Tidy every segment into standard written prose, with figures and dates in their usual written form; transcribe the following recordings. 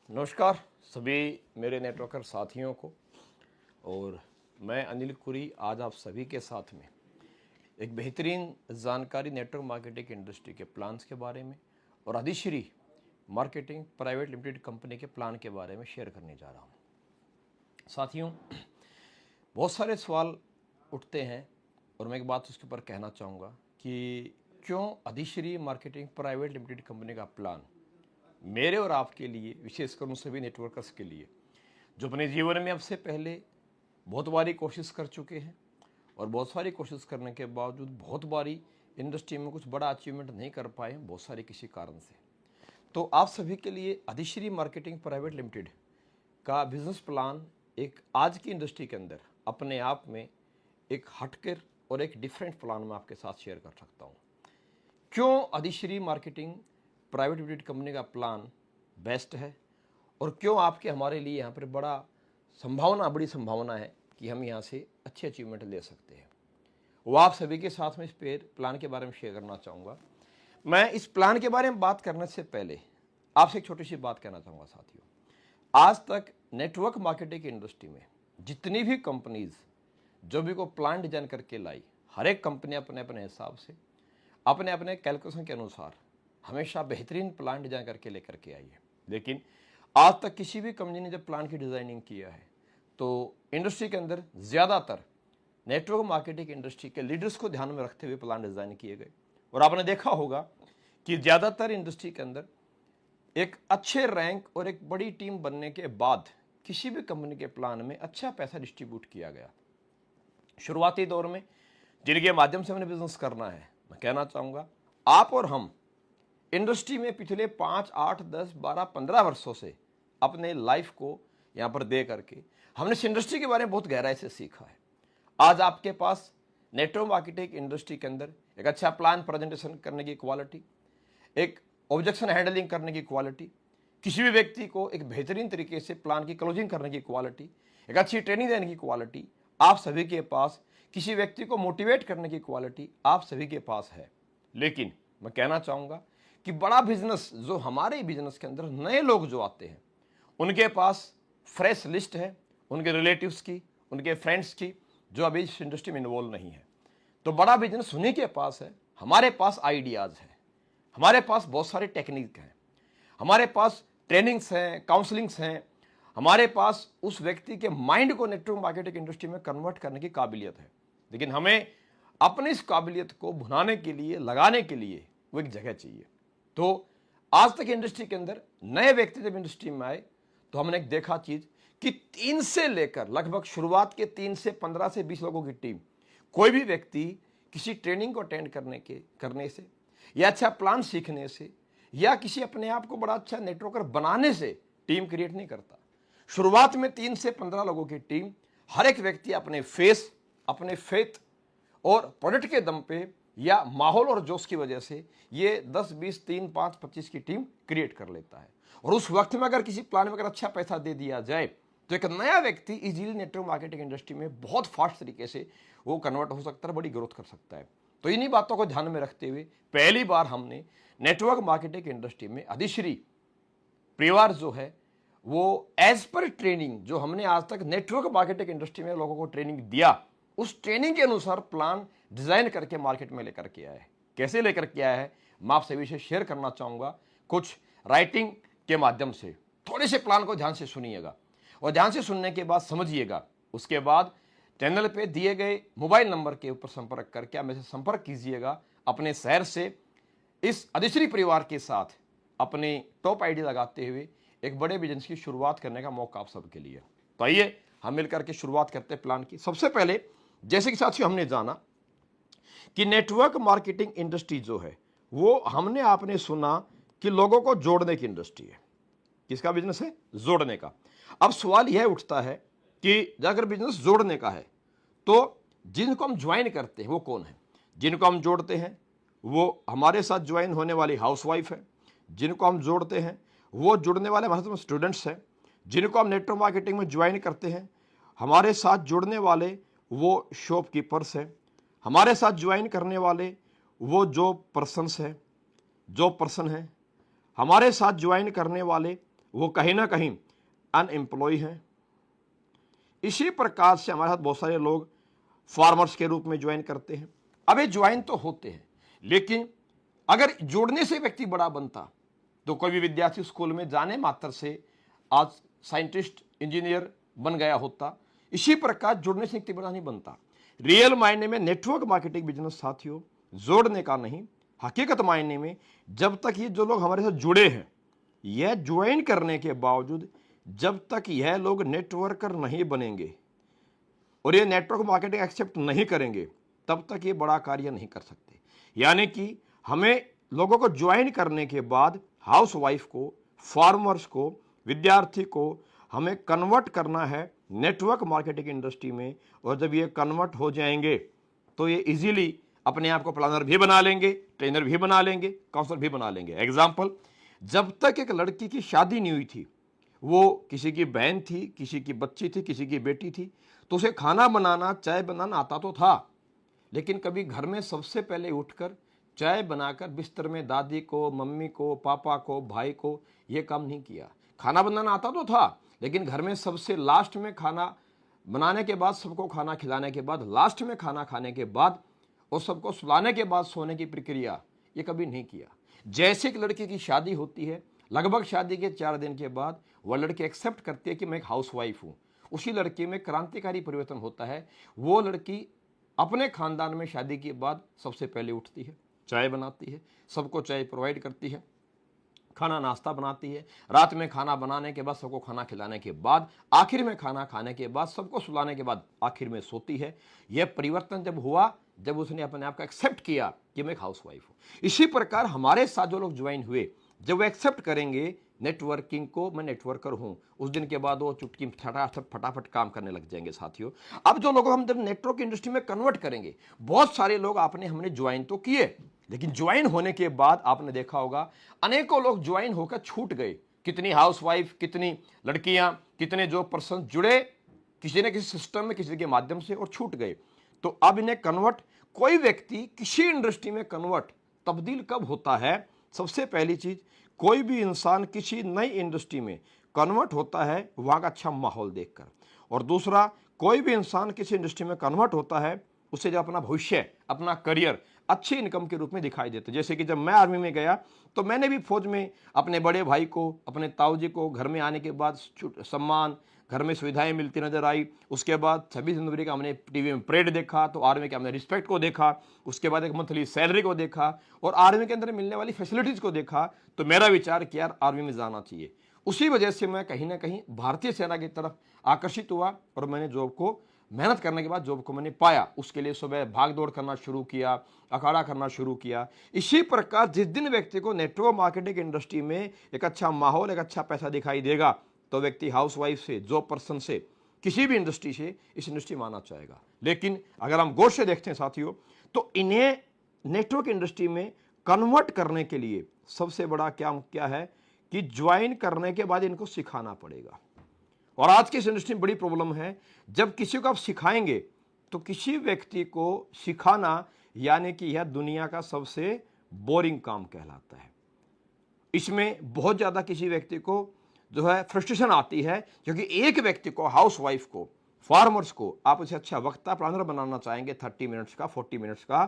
नमस्कार सभी मेरे नेटवर्कर साथियों को। और मैं अनिल कुरी आज आप सभी के साथ में एक बेहतरीन जानकारी नेटवर्क मार्केटिंग इंडस्ट्री के प्लान्स के बारे में और अधिश्री मार्केटिंग प्राइवेट लिमिटेड कंपनी के प्लान के बारे में शेयर करने जा रहा हूं। साथियों, बहुत सारे सवाल उठते हैं और मैं एक बात उसके ऊपर कहना चाहूँगा कि क्यों अधिश्री मार्केटिंग प्राइवेट लिमिटेड कंपनी का प्लान मेरे और आपके लिए, विशेषकर उन सभी नेटवर्कर्स के लिए जो अपने जीवन में अब से पहले बहुत बारी कोशिश कर चुके हैं और बहुत सारी कोशिश करने के बावजूद बहुत बारी इंडस्ट्री में कुछ बड़ा अचीवमेंट नहीं कर पाए, बहुत सारे किसी कारण से। तो आप सभी के लिए अधिश्री मार्केटिंग प्राइवेट लिमिटेड का बिजनेस प्लान एक आज की इंडस्ट्री के अंदर अपने आप में एक हटकर और एक डिफरेंट प्लान में आपके साथ शेयर कर सकता हूँ। क्यों अधिश्री मार्केटिंग प्राइवेट लिमिटेड कंपनी का प्लान बेस्ट है और क्यों आपके हमारे लिए यहाँ पर बड़ी संभावना है कि हम यहाँ से अच्छे अचीवमेंट ले सकते हैं, वो आप सभी के साथ में इस प्लान के बारे में शेयर करना चाहूँगा। मैं इस प्लान के बारे में बात करने से पहले आपसे एक छोटी सी बात कहना चाहूँगा। साथियों, आज तक नेटवर्क मार्केटिंग की इंडस्ट्री में जितनी भी कंपनीज जो भी को प्लान डिजाइन करके लाई, हर एक कंपनी अपने अपने हिसाब से अपने अपने कैलकुलेशन के अनुसार हमेशा बेहतरीन प्लान डिजाइन करके लेकर के आई है। लेकिन आज तक किसी भी कंपनी ने जब प्लान की डिजाइनिंग किया है तो इंडस्ट्री के अंदर ज़्यादातर नेटवर्क मार्केटिंग इंडस्ट्री के लीडर्स को ध्यान में रखते हुए प्लान डिजाइन किए गए। और आपने देखा होगा कि ज़्यादातर इंडस्ट्री के अंदर एक अच्छे रैंक और एक बड़ी टीम बनने के बाद किसी भी कंपनी के प्लान में अच्छा पैसा डिस्ट्रीब्यूट किया गया। शुरुआती दौर में जिनके माध्यम से हमने बिजनेस करना है, मैं कहना चाहूँगा आप और हम इंडस्ट्री में पिछले 5, 8, 10, 12, 15 वर्षों से अपने लाइफ को यहाँ पर दे करके हमने इस इंडस्ट्री के बारे में बहुत गहराई से सीखा है। आज आपके पास नेटवर्क मार्केटिंग इंडस्ट्री के अंदर एक अच्छा प्लान प्रेजेंटेशन करने की क्वालिटी, एक ऑब्जेक्शन हैंडलिंग करने की क्वालिटी, किसी भी व्यक्ति को एक बेहतरीन तरीके से प्लान की क्लोजिंग करने की क्वालिटी, एक अच्छी ट्रेनिंग देने की क्वालिटी आप सभी के पास, किसी व्यक्ति को मोटिवेट करने की क्वालिटी आप सभी के पास है। लेकिन मैं कहना चाहूँगा कि बड़ा बिजनेस जो हमारे बिजनेस के अंदर नए लोग जो आते हैं उनके पास फ्रेश लिस्ट है, उनके रिलेटिव्स की, उनके फ्रेंड्स की, जो अभी इस इंडस्ट्री में इन्वॉल्व नहीं है। तो बड़ा बिजनेस उन्हीं के पास है। हमारे पास आइडियाज़ हैं, हमारे पास बहुत सारे टेक्निक हैं, हमारे पास ट्रेनिंग्स हैं, काउंसलिंग्स हैं, हमारे पास उस व्यक्ति के माइंड को नेटवर्क मार्केटिंग इंडस्ट्री में कन्वर्ट करने की काबिलियत है। लेकिन हमें अपनी इस काबिलियत को भुनाने के लिए, लगाने के लिए वो एक जगह चाहिए। तो आज तक इंडस्ट्री के अंदर नए व्यक्ति जब इंडस्ट्री में आए तो हमने एक देखा चीज कि 3 से लेकर लगभग शुरुआत के 3 से 15 से 20 लोगों की टीम, कोई भी व्यक्ति किसी ट्रेनिंग को अटेंड करने से या अच्छा प्लान सीखने से या किसी अपने आप को बड़ा अच्छा नेटवर्कर बनाने से टीम क्रिएट नहीं करता। शुरुआत में 3 से 15 लोगों की टीम, हर एक व्यक्ति अपने फेस, अपने फेथ और प्रोडक्ट के दम पे या माहौल और जोश की वजह से ये 10, 20, 3, 5, 25 की टीम क्रिएट कर लेता है। और उस वक्त में अगर किसी प्लान में अगर अच्छा पैसा दे दिया जाए तो एक नया व्यक्ति इजीली नेटवर्क मार्केटिंग इंडस्ट्री में बहुत फास्ट तरीके से वो कन्वर्ट हो सकता है, बड़ी ग्रोथ कर सकता है। तो इन्हीं बातों को ध्यान में रखते हुए पहली बार हमने नेटवर्क मार्केटिंग इंडस्ट्री में अधिश्री परिवार जो है वो एज पर ट्रेनिंग जो हमने आज तक नेटवर्क मार्केटिंग इंडस्ट्री में लोगों को ट्रेनिंग दिया, उस ट्रेनिंग के अनुसार प्लान डिजाइन करके मार्केट में लेकर के आया है। कैसे लेकर के आया है मैं आप सभी से शेयर करना चाहूंगा, कुछ राइटिंग के माध्यम से। थोड़े से प्लान को ध्यान से सुनिएगा और ध्यान से सुनने के बाद समझिएगा। उसके बाद चैनल पे दिए गए मोबाइल नंबर के ऊपर संपर्क करके आप मेरे से संपर्क कीजिएगा। अपने शहर से इस अधिश्री परिवार के साथ अपनी टॉप आईडी लगाते हुए एक बड़े बिजनेस की शुरुआत करने का मौका आप सबके लिए। तो आइए हम मिलकर के शुरुआत करते हैं प्लान की। सबसे पहले जैसे कि साथियों हमने जाना कि नेटवर्क मार्केटिंग इंडस्ट्री जो है वो हमने आपने सुना कि लोगों को जोड़ने की इंडस्ट्री है। किसका बिजनेस है? जोड़ने का। अब सवाल यह उठता है कि अगर बिजनेस जोड़ने का है तो जिनको हम ज्वाइन करते हैं वो कौन है? जिनको हम जोड़ते हैं वो हमारे साथ ज्वाइन होने वाली हाउसवाइफ है, जिनको हम जोड़ते हैं वो जुड़ने वाले हमारे साथ स्टूडेंट्स हैं, जिनको हम नेटवर्क मार्केटिंग में ज्वाइन करते हैं हमारे साथ जुड़ने वाले वो शॉपकीपर्स हैं, हमारे साथ ज्वाइन करने वाले वो जो पर्सन है, हमारे साथ ज्वाइन करने वाले वो कहीं ना कहीं अनएम्प्लॉय हैं। इसी प्रकार से हमारे साथ बहुत सारे लोग फार्मर्स के रूप में ज्वाइन करते हैं। अब ये ज्वाइन तो होते हैं, लेकिन अगर जुड़ने से व्यक्ति बड़ा बनता तो कोई भी विद्यार्थी स्कूल में जाने मात्र से आज साइंटिस्ट इंजीनियर बन गया होता। इसी प्रकार जुड़ने से व्यक्ति बड़ा नहीं बनता। रियल मायने में नेटवर्क मार्केटिंग बिजनेस साथियों जोड़ने का नहीं, हकीकत मायने में जब तक ये जो लोग हमारे साथ जुड़े हैं, यह ज्वाइन करने के बावजूद जब तक यह लोग नेटवर्कर नहीं बनेंगे और ये नेटवर्क मार्केटिंग एक्सेप्ट नहीं करेंगे, तब तक ये बड़ा कार्य नहीं कर सकते। यानी कि हमें लोगों को ज्वाइन करने के बाद हाउसवाइफ को, फार्मर्स को, विद्यार्थी को हमें कन्वर्ट करना है नेटवर्क मार्केटिंग इंडस्ट्री में। और जब ये कन्वर्ट हो जाएंगे तो ये इजीली अपने आप को प्लानर भी बना लेंगे, ट्रेनर भी बना लेंगे, काउंसलर भी बना लेंगे। एग्जाम्पल, जब तक एक लड़की की शादी नहीं हुई थी, वो किसी की बहन थी, किसी की बच्ची थी, किसी की बेटी थी, तो उसे खाना बनाना, चाय बनाना आता तो था, लेकिन कभी घर में सबसे पहले उठकर चाय बनाकर बिस्तर में दादी को, मम्मी को, पापा को, भाई को ये काम नहीं किया। खाना बनाना आता तो था, लेकिन घर में सबसे लास्ट में खाना बनाने के बाद, सबको खाना खिलाने के बाद, लास्ट में खाना खाने के बाद और सबको सुलाने के बाद सोने की प्रक्रिया ये कभी नहीं किया। जैसे एक लड़की की शादी होती है, लगभग शादी के 4 दिन के बाद वह लड़की एक्सेप्ट करती है कि मैं एक हाउसवाइफ हूँ, उसी लड़की में क्रांतिकारी परिवर्तन होता है। वो लड़की अपने खानदान में शादी के बाद सबसे पहले उठती है, चाय बनाती है, सबको चाय प्रोवाइड करती है, खाना नाश्ता बनाती है, रात में खाना बनाने के बाद, सबको खाना खिलाने के बाद, आखिर में खाना खाने के बाद, सबको सुलाने के बाद आखिर में सोती है। यह परिवर्तन जब हुआ, जब उसने अपने आप को एक्सेप्ट किया कि मैं एक हाउसवाइफ हूं। इसी प्रकार हमारे साथ जो लोग ज्वाइन हुए, जब वो एक्सेप्ट करेंगे नेटवर्किंग को, मैं नेटवर्कर हूं, उस दिन के बाद वो चुटकी फटाफट काम करने लग जाएंगे साथियों। अब जो लोगों हम जब नेटवर्क इंडस्ट्री में कन्वर्ट करेंगे, बहुत सारे लोग हमने ज्वाइन तो किए, लेकिन ज्वाइन होने के बाद आपने देखा होगा अनेकों लोग ज्वाइन होकर छूट गए। कितनी हाउसवाइफ, कितनी लड़कियां, कितने जो पर्सन जुड़े किसी न किसी सिस्टम में, किसी के माध्यम से, और छूट गए। तो अब इन्हें कन्वर्ट, कोई व्यक्ति किसी इंडस्ट्री में कन्वर्ट, तब्दील कब होता है? सबसे पहली चीज, कोई भी इंसान किसी नई इंडस्ट्री में कन्वर्ट होता है वहां का अच्छा माहौल देखकर। और दूसरा, कोई भी इंसान किसी इंडस्ट्री में कन्वर्ट होता है उसे जब अपना भविष्य, अपना करियर अच्छी इनकम के रूप में दिखाई देते। जैसे कि जब मैं आर्मी में गया तो मैंने भी फौज में अपने बड़े भाई को, अपने ताऊ जी को घर में आने के बाद सम्मान, घर में सुविधाएं मिलती नजर आई। उसके बाद 26 जनवरी का हमने टीवी में परेड देखा तो आर्मी के हमने रिस्पेक्ट को देखा। उसके बाद एक मंथली सैलरी को देखा और आर्मी के अंदर मिलने वाली फैसिलिटीज को देखा। तो मेरा विचार कि यार आर्मी में जाना चाहिए। उसी वजह से मैं कहीं ना कहीं भारतीय सेना की तरफ आकर्षित हुआ और मैंने जॉब को, मेहनत करने के बाद जॉब को मैंने पाया। उसके लिए सुबह भाग दौड़ करना शुरू किया, अखाड़ा करना शुरू किया। इसी प्रकार जिस दिन व्यक्ति को नेटवर्क मार्केटिंग इंडस्ट्री में एक अच्छा माहौल, एक अच्छा पैसा दिखाई देगा, तो व्यक्ति हाउसवाइफ से, जॉब पर्सन से, किसी भी इंडस्ट्री से इस इंडस्ट्री में आना चाहेगा। लेकिन अगर हम गौर से देखते हैं साथियों, तो इन्हें नेटवर्क इंडस्ट्री में कन्वर्ट करने के लिए सबसे बड़ा क्या है कि ज्वाइन करने के बाद इनको सिखाना पड़ेगा। और आज की इस इंडस्ट्री में बड़ी प्रॉब्लम है, जब किसी को आप सिखाएंगे तो किसी व्यक्ति को सिखाना यानी कि यह दुनिया का सबसे बोरिंग काम कहलाता है। इसमें बहुत ज्यादा किसी व्यक्ति को जो है फ्रस्ट्रेशन आती है, क्योंकि एक व्यक्ति को, हाउसवाइफ को, फार्मर्स को आप उसे अच्छा वक्ता प्लानर बनाना चाहेंगे 30 मिनट्स का, 40 मिनट्स का,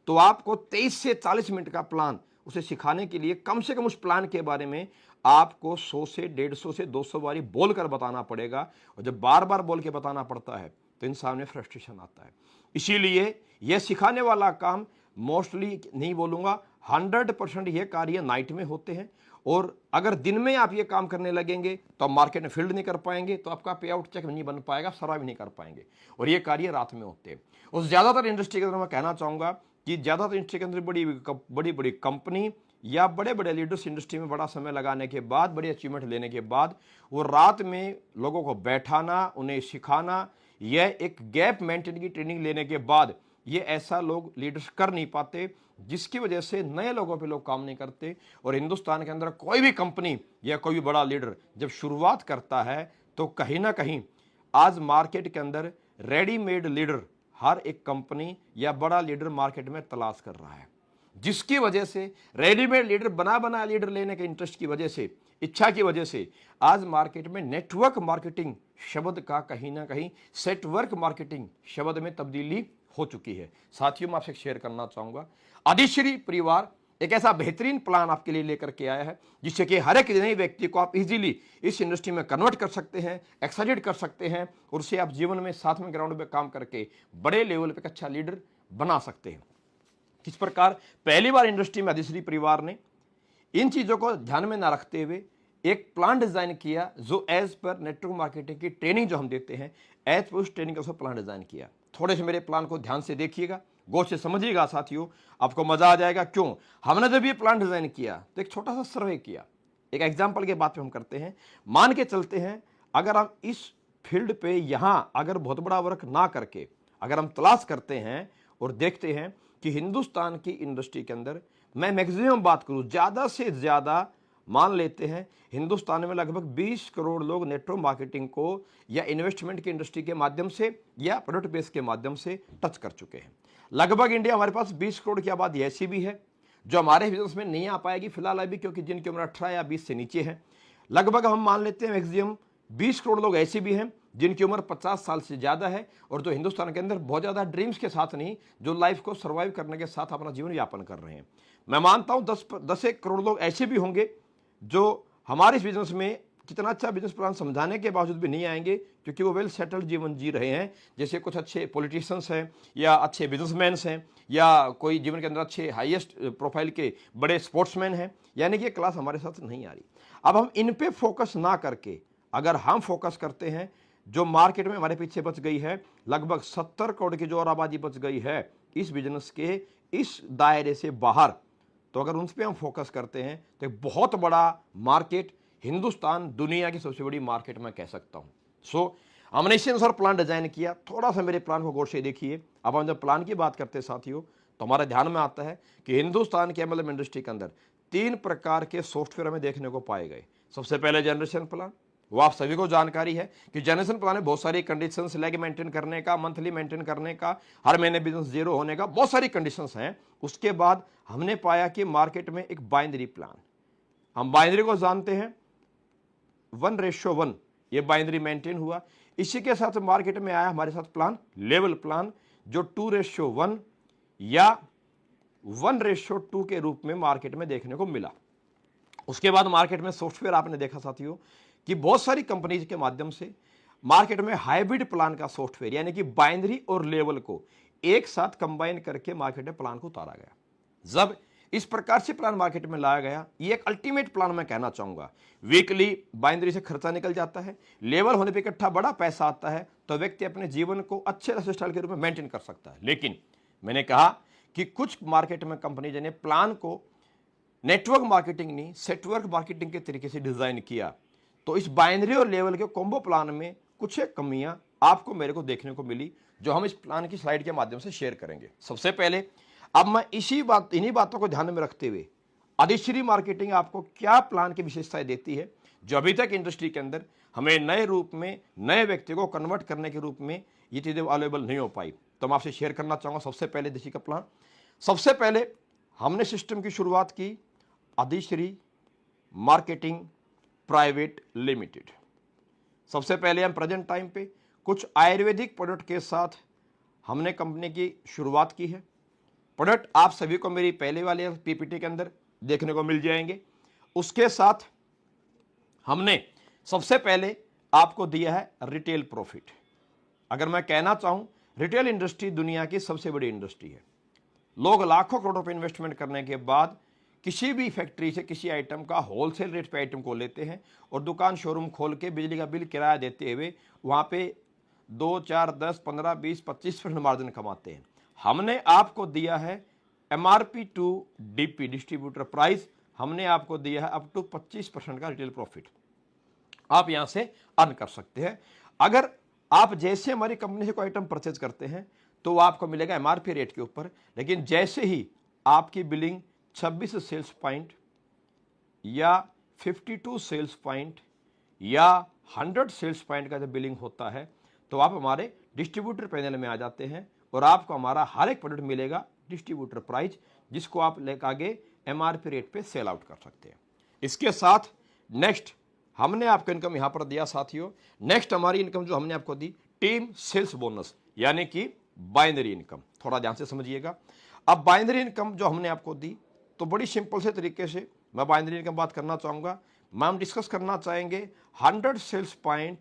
तो आपको 23 से 40 मिनट का प्लान उसे सिखाने के लिए कम से कम उस प्लान के बारे में आपको 100 से 150 से 200 बारी बोलकर बताना पड़ेगा। और जब बार बार बोल के बताना पड़ता है तो इंसान में फ्रस्ट्रेशन आता है। इसीलिए यह सिखाने वाला काम मोस्टली नहीं बोलूंगा, 100% यह कार्य नाइट में होते हैं। और अगर दिन में आप ये काम करने लगेंगे तो आप मार्केट में फील्ड नहीं कर पाएंगे, तो आपका पे आउट चेक नहीं बन पाएगा, सर्वाइव नहीं कर पाएंगे। और ये कार्य रात में होते हैं। और ज्यादातर इंडस्ट्री के अंदर मैं कहना चाहूंगा कि ज्यादातर इंडस्ट्री के अंदर बड़ी बड़ी कंपनी या बड़े बड़े लीडर्स इंडस्ट्री में बड़ा समय लगाने के बाद, बड़ी अचीवमेंट लेने के बाद, वो रात में लोगों को बैठाना, उन्हें सिखाना, यह एक गैप मेंटेन की ट्रेनिंग लेने के बाद ये ऐसा लोग लीडर्स कर नहीं पाते, जिसकी वजह से नए लोगों पे लोग काम नहीं करते। और हिंदुस्तान के अंदर कोई भी कंपनी या कोई भी बड़ा लीडर जब शुरुआत करता है तो कहीं ना कहीं आज मार्केट के अंदर रेडीमेड लीडर हर एक कंपनी या बड़ा लीडर मार्केट में तलाश कर रहा है, जिसकी वजह से रेडीमेड लीडर, बना लीडर लेने के इंटरेस्ट की वजह से इच्छा की वजह से आज मार्केट में नेटवर्क मार्केटिंग शब्द का कहीं ना कहीं सेटवर्क मार्केटिंग शब्द में तब्दीली हो चुकी है। साथियों, मैं आपसे शेयर करना चाहूंगा, अधिश्री परिवार एक ऐसा बेहतरीन प्लान आपके लिए लेकर के आया है जिससे कि हर एक नए व्यक्ति को आप इजीली इस इंडस्ट्री में कन्वर्ट कर सकते हैं, एक्साइटेड कर सकते हैं और उससे आप जीवन में साथ में ग्राउंड पे काम करके बड़े लेवल पे एक अच्छा लीडर बना सकते हैं। किस प्रकार पहली बार इंडस्ट्री में अधिश्री परिवार ने इन चीजों को ध्यान में ना रखते हुए एक प्लान डिजाइन किया जो एज पर नेटवर्क मार्केटिंग की ट्रेनिंग जो हम देते हैं, एज पर उस ट्रेनिंग का प्लान डिजाइन किया। थोड़े से मेरे प्लान को ध्यान से देखिएगा, गौर से समझिएगा साथियों, आपको मजा आ जाएगा। क्यों? हमने जब ये प्लान डिजाइन किया तो एक छोटा सा सर्वे किया। एक एग्जाम्पल के बात पे हम करते हैं, मान के चलते हैं अगर हम इस फील्ड पे यहां अगर बहुत बड़ा वर्क ना करके अगर हम तलाश करते हैं और देखते हैं कि हिंदुस्तान की इंडस्ट्री के अंदर, मैं मैक्सिमम बात करूं, ज्यादा से ज्यादा मान लेते हैं हिंदुस्तान में लगभग 20 करोड़ लोग नेटवर्क मार्केटिंग को या इन्वेस्टमेंट की इंडस्ट्री के माध्यम से या प्रोडक्ट बेस के माध्यम से टच कर चुके हैं। लगभग इंडिया हमारे पास 20 करोड़ की आबादी ऐसी भी है जो हमारे बिजनेस में नहीं आ पाएगी फिलहाल अभी, क्योंकि जिनकी उम्र 18 या 20 से नीचे है। लगभग हम मान लेते हैं मैक्सिमम 20 करोड़ लोग ऐसे भी हैं जिनकी उम्र 50 साल से ज्यादा है और जो हिंदुस्तान के अंदर बहुत ज्यादा ड्रीम्स के साथ नहीं, जो लाइफ को सर्वाइव करने के साथ अपना जीवन यापन कर रहे हैं। मैं मानता हूं 10 करोड़ लोग ऐसे भी होंगे जो हमारे इस बिजनेस में कितना अच्छा बिजनेस प्लान समझाने के बावजूद भी नहीं आएंगे, क्योंकि वो वेल सेटल्ड जीवन जी रहे हैं। जैसे कुछ अच्छे पॉलिटिशियंस हैं या अच्छे बिजनेसमैन हैं या कोई जीवन के अंदर अच्छे हाईएस्ट प्रोफाइल के बड़े स्पोर्ट्समैन हैं, यानी कि ये क्लास हमारे साथ नहीं आ रही। अब हम इन पे फोकस ना करके अगर हम फोकस करते हैं, जो मार्केट में हमारे पीछे बच गई है लगभग 70 करोड़ की जो और आबादी बच गई है इस बिजनेस के इस दायरे से बाहर, तो अगर उन पर हम फोकस करते हैं तो एक बहुत बड़ा मार्केट हिंदुस्तान दुनिया की सबसे बड़ी मार्केट में कह सकता हूं। सो हमने इसी अनुसार प्लान डिजाइन किया। थोड़ा सा मेरे प्लान को गौर से देखिए। अब हम जब प्लान की बात करते हैं साथियों, तो हमारे ध्यान में आता है कि हिंदुस्तान के एमएलएम इंडस्ट्री के अंदर 3 प्रकार के सॉफ्टवेयर हमें देखने को पाए गए। सबसे पहले जनरेशन प्लान, वो आप सभी को जानकारी है कि जनरेशन प्लान में बहुत सारी कंडीशंस, लेग मेंटेन करने का, मंथली मेंटेन करने का, हर महीने बिजनेस जीरो होने का, बहुत सारी कंडीशंस हैं। उसके बाद हमने पाया कि मार्केट में एक बाइनरी प्लान, हम बाइनरी को जानते हैं 1:1, ये बाइनरी मेंटेन हुआ। इसी के साथ मार्केट में आया हमारे साथ प्लान लेवल प्लान, जो 2:1 या 1:2 के रूप में मार्केट में देखने को मिला। उसके बाद मार्केट में सॉफ्टवेयर आपने देखा साथियों कि बहुत सारी कंपनीज के माध्यम से मार्केट में हाइब्रिड प्लान का सॉफ्टवेयर, यानी कि बाइनरी और लेवल को एक साथ कंबाइन करके मार्केट में प्लान को उतारा गया। जब इस प्रकार से प्लान मार्केट में लाया गया, ये एक अल्टीमेट प्लान मैं कहना चाहूंगा। वीकली बाइनरी से खर्चा निकल जाता है, लेवल होने पे इकट्ठा बड़ा पैसा आता है, तो व्यक्ति अपने जीवन को अच्छे लाइफस्टाइल के रूप में मेंटेन कर सकता है। लेकिन मैंने कहा कि कुछ मार्केट में कंपनी ने प्लान को नेटवर्क मार्केटिंग नहीं, सेटवर्क मार्केटिंग के तरीके से डिजाइन किया, तो इस बाइनरी और लेवल के कॉम्बो प्लान में कुछ एक कमियां आपको मेरे को देखने को मिली, जो हम इस प्लान की स्लाइड के माध्यम से शेयर करेंगे। सबसे पहले अब मैं इन्हीं बातों को ध्यान में रखते हुए अधिश्री मार्केटिंग आपको क्या प्लान की विशेषताएं देती है, जो अभी तक इंडस्ट्री के अंदर हमें नए रूप में, नए व्यक्ति को कन्वर्ट करने के रूप में ये चीजें अवेलेबल नहीं हो पाई, तो मैं आपसे शेयर करना चाहूंगा। सबसे पहले अधिश्री का प्लान, सबसे पहले हमने सिस्टम की शुरुआत की अधिश्री मार्केटिंग प्राइवेट लिमिटेड। सबसे पहले हम प्रेजेंट टाइम पे कुछ आयुर्वेदिक प्रोडक्ट के साथ हमने कंपनी की शुरुआत की है। प्रोडक्ट आप सभी को मेरी पहले वाले पीपीटी के अंदर देखने को मिल जाएंगे। उसके साथ हमने सबसे पहले आपको दिया है रिटेल प्रॉफिट। अगर मैं कहना चाहूं, रिटेल इंडस्ट्री दुनिया की सबसे बड़ी इंडस्ट्री है। लोग लाखों करोड़ों रुपए इन्वेस्टमेंट करने के बाद किसी भी फैक्ट्री से किसी आइटम का होलसेल रेट पे आइटम को लेते हैं और दुकान शोरूम खोल के बिजली का बिल किराया देते हुए वहां पे 2, 4, 10, 15, 20, 25% मार्जिन कमाते हैं। हमने आपको दिया है MRP to DP, distributor price, हमने आपको दिया है अप टू 25% का रिटेल प्रॉफिट आप यहां से अर्न कर सकते हैं। अगर आप जैसे हमारी कंपनी से कोई आइटम परचेज करते हैं तो आपको मिलेगा MRP रेट के ऊपर, लेकिन जैसे ही आपकी बिलिंग 26 सेल्स पॉइंट या 52 सेल्स पॉइंट या 100 सेल्स पॉइंट का जब बिलिंग होता है तो आप हमारे डिस्ट्रीब्यूटर पैनल में आ जाते हैं और आपको हमारा हर एक प्रोडक्ट मिलेगा डिस्ट्रीब्यूटर प्राइस, जिसको आप लेकर आगे MRP रेट पे सेल आउट कर सकते हैं। इसके साथ नेक्स्ट हमने आपको इनकम यहां पर दिया साथियों। नेक्स्ट हमारी इनकम जो हमने आपको दी टीम सेल्स बोनस यानी कि बाइनरी इनकम, थोड़ा ध्यान से समझिएगा। अब बाइनरी इनकम जो हमने आपको दी तो बड़ी सिंपल से तरीके से मैं बाइनरी इनकम बात करना चाहूंगा। हम डिस्कस करना चाहेंगे 100 sales point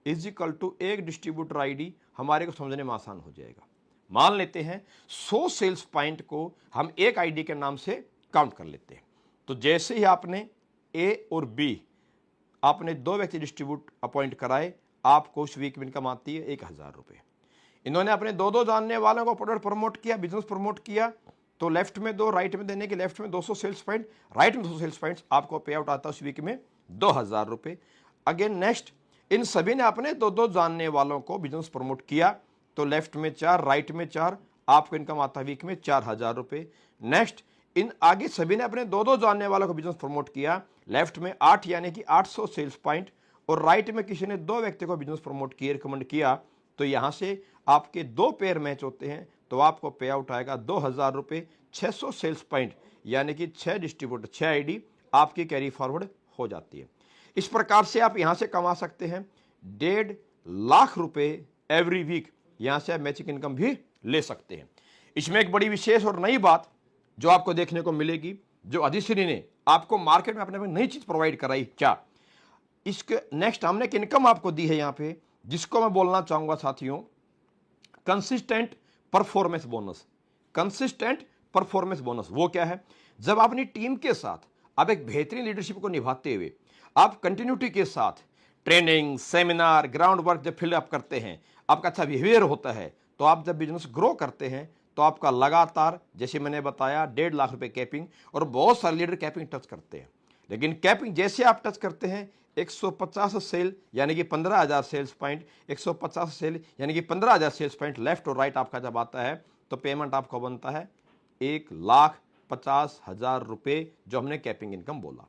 is equal to एक डिस्ट्रीब्यूटर आईडी, हमारे को समझने में आसान हो जाएगा। मान लेते हैं 100 सेल्स पॉइंट को हम एक आईडी के नाम से काउंट कर लेते हैं। तो जैसे ही आपने ए और बी आपने 2 व्यक्ति डिस्ट्रीब्यूट अपॉइंट कराए, आपको उस वीक में इनकम आती है 1000 रुपये। इन्होंने अपने 2 जानने वालों को प्रोडक्ट प्रमोट किया, बिजनेस प्रमोट किया, तो लेफ्ट में 2 राइट में देने के लेफ्ट में 200 सेल्स पॉइंट, राइट में 200 सेल्स पॉइंट्स, आपको पे आउट आता है उस वीक में 2000 रुपये। अगेन नेक्स्ट इन सभी ने अपने 2 जानने वालों को बिजनेस प्रमोट किया, तो लेफ्ट में 4 राइट में 4, आपको इनकम आता है वीक में 4000 रुपये। नेक्स्ट इन आगे सभी ने अपने 2 जानने वालों को बिजनेस प्रमोट किया, लेफ्ट में 8 यानी कि 800 सेल्स पॉइंट, और राइट में किसी ने 2 व्यक्ति को बिजनेस प्रमोट किया, रिकमेंड किया, तो यहां से आपके 2 पेयर मैच होते हैं, तो आपको पे आउट आएगा 2000 रुपये। 600 सेल्स पॉइंट यानी कि 6 डिस्ट्रीब्यूटर 6 आईडी आपकी कैरी फॉरवर्ड हो जाती है। इस प्रकार से आप यहां से कमा सकते हैं 1.5 लाख रुपए एवरी वीक, यहां से आप मैचिंग इनकम भी ले सकते हैं। इसमें एक बड़ी विशेष और नई बात जो आपको देखने को मिलेगी, जो अधिश्री ने आपको मार्केट में अपने नई चीज प्रोवाइड कराई, क्या इसके नेक्स्ट हमने एक इनकम आपको दी है यहां पे, जिसको मैं बोलना चाहूंगा साथियों consistent performance bonus. Consistent performance bonus वो क्या है? जब अपनी टीम के साथ आप एक बेहतरीन लीडरशिप को निभाते हुए आप कंटिन्यूटी के साथ ट्रेनिंग, सेमिनार, ग्राउंड वर्क जब फिल अप करते हैं, आपका अच्छा बिहेवियर होता है, तो आप जब बिजनेस ग्रो करते हैं तो आपका लगातार, जैसे मैंने बताया 1.5 लाख रुपए कैपिंग, और बहुत सारे लीडर कैपिंग टच करते हैं, लेकिन कैपिंग जैसे आप टच करते हैं 150 सेल यानी कि 15,000 सेल्स पॉइंट, 150 सेल यानी कि 15,000 सेल्स पॉइंट लेफ्ट और राइट आपका जब आता है, तो पेमेंट आपको बनता है 1,50,000 रुपए, जो हमने कैपिंग इनकम बोला।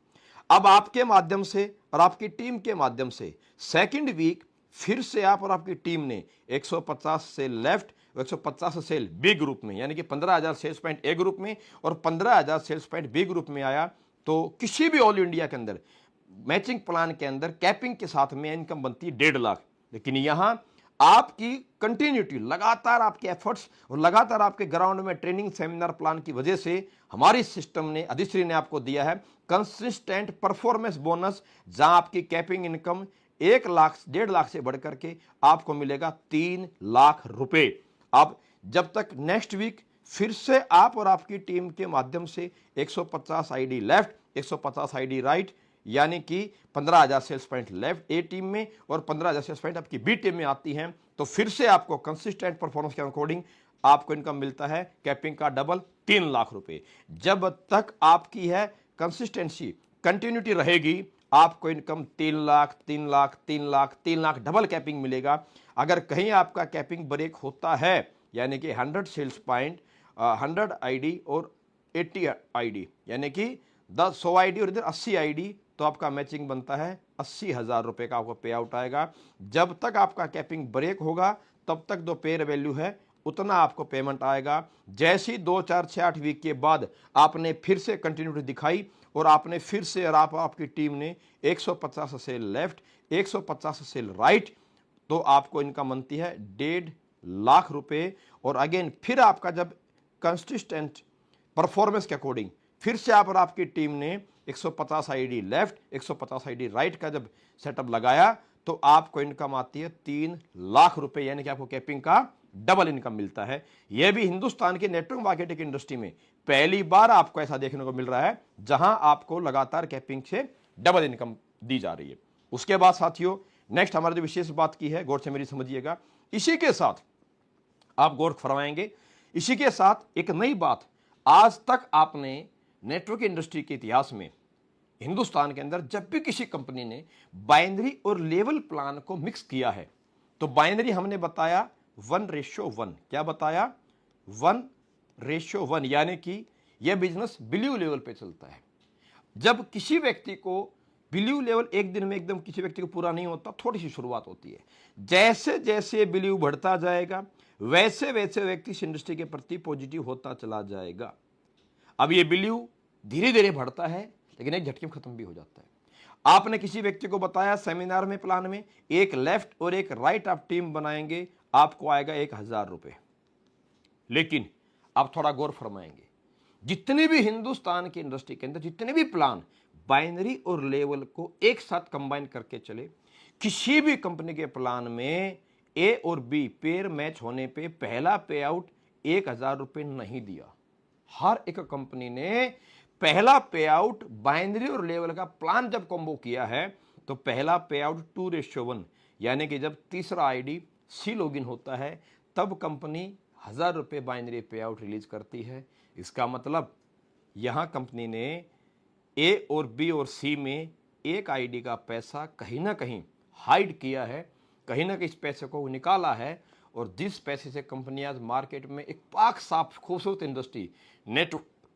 अब आपके माध्यम से और आपकी टीम के माध्यम से सेकंड वीक फिर से आप और आपकी टीम ने 150 sale left, 150 sale B group में, यानी कि 15,000 सेल्स पॉइंट ए ग्रुप में और 15,000 सेल्स पॉइंट बी ग्रुप में आया, तो किसी भी ऑल इंडिया के अंदर मैचिंग प्लान के अंदर कैपिंग के साथ में इनकम बनती है 1.5 लाख। लेकिन यहां आपकी कंटिन्यूटी, लगातार आपके एफर्ट्स और लगातार आपके ग्राउंड में ट्रेनिंग सेमिनार प्लान की वजह से हमारी सिस्टम ने, अधिश्री ने आपको दिया है कंसिस्टेंट परफॉर्मेंस बोनस, जहां आपकी कैपिंग इनकम 1 लाख 1.5 लाख से बढ़कर के आपको मिलेगा 3 लाख रुपए। अब जब तक नेक्स्ट वीक फिर से आप और आपकी टीम के माध्यम से 150 आईडी लेफ्ट, 150 आईडी राइट, यानी कि 15,000 सेल्स पॉइंट लेफ्ट ए टीम में और 15,000 सेल्स पॉइंट आपकी बी टीम में आती हैं, तो फिर से आपको कंसिस्टेंट परफॉर्मेंस के अकॉर्डिंग आपको इनकम मिलता है कैपिंग का डबल 3 लाख रुपए। जब तक आपकी है कंसिस्टेंसी, कंटिन्यूटी रहेगी, आपको income 3 lakh 3 lakh 3 lakh 3 lakh double capping मिलेगा। अगर कहीं आपका कैपिंग ब्रेक होता है, यानी कि 100 सेल्स पॉइंट, 100 आईडी और 80 आईडी, यानी कि 100 आईडी और इधर 80 आईडी, तो आपका मैचिंग बनता है 80,000 रुपए का आपको पे आउट आएगा। जब तक आपका कैपिंग ब्रेक होगा तब तक जो पेयर वैल्यू है उतना आपको पेमेंट आएगा। जैसी 2, 4, 6, 8 वीक के बाद आपने फिर से कंटिन्यूटी दिखाई और आपने फिर से और आपकी टीम ने 150 सेल लेफ्ट, 150 सेल राइट, तो आपको इनकम बनती है 1.5 लाख रुपए। और अगेन फिर आपका जब कंसिस्टेंट परफॉर्मेंस के अकॉर्डिंग फिर से आप और आपकी टीम ने 150 आईडी लेफ्ट, 150 आईडी राइट का जब सेटअप लगाया, तो आपको इनकम आती है 3 लाख रुपए, यानी कि आपको कैपिंग का डबल इनकम मिलता है। यह भी हिंदुस्तान के नेटवर्क मार्केटिंग इंडस्ट्री में पहली बार आपको ऐसा देखने को मिल रहा है, जहां आपको लगातार कैपिंग से डबल इनकम दी जा रही है। उसके बाद साथियों नेक्स्ट हमारे जो विशेष बात की है, गौर से मेरी समझिएगा, इसी के साथ आप गौर फरमाएंगे, इसी के साथ एक नई बात, आज तक आपने नेटवर्क इंडस्ट्री के इतिहास में हिंदुस्तान के अंदर जब भी किसी कंपनी ने बाइनरी और लेवल प्लान को मिक्स किया है, तो बाइनरी हमने बताया 1:1, क्या बताया 1:1, यानी कि यह बिजनेस बिलीव लेवल पे चलता है। जब किसी व्यक्ति को बिलीव लेवल एक दिन में एकदम किसी व्यक्ति को पूरा नहीं होता, थोड़ी सी शुरुआत होती है, जैसे जैसे बिलीव बढ़ता जाएगा वैसे वैसे व्यक्ति इस इंडस्ट्री के प्रति पॉजिटिव होता चला जाएगा। अब ये बिलीव धीरे धीरे बढ़ता है, लेकिन एक झटके में खत्म भी हो जाता है। आपने किसी व्यक्ति को बताया सेमिनार में, प्लान में, एक लेफ्ट और एक राइट आप टीम बनाएंगे, आपको आएगा 1,000 रुपए। लेकिन आप थोड़ा गौर फरमाएंगे, जितने भी हिंदुस्तान की इंडस्ट्री के अंदर जितने भी प्लान बाइनरी और लेवल को एक साथ कंबाइन करके चले, किसी भी कंपनी के प्लान में ए और बी पेयर मैच होने पे पहला पे आउट 1,000 रुपए नहीं दिया। हर एक कंपनी ने पहला पे आउट बाइनरी और लेवल का प्लान जब कॉम्बो किया है तो पहला पे आउट 2:1, यानी कि जब तीसरा आईडी सी लॉगिन होता है तब कंपनी 1,000 रुपए बाइनरी पे आउट रिलीज करती है। इसका मतलब यहां कंपनी ने ए और बी और सी में एक आईडी का पैसा कहीं ना कहीं हाइड किया है, कहीं ना कहीं इस पैसे को निकाला है, और जिस पैसे से कंपनी आज मार्केट में एक पाक साफ खूबसूरत इंडस्ट्री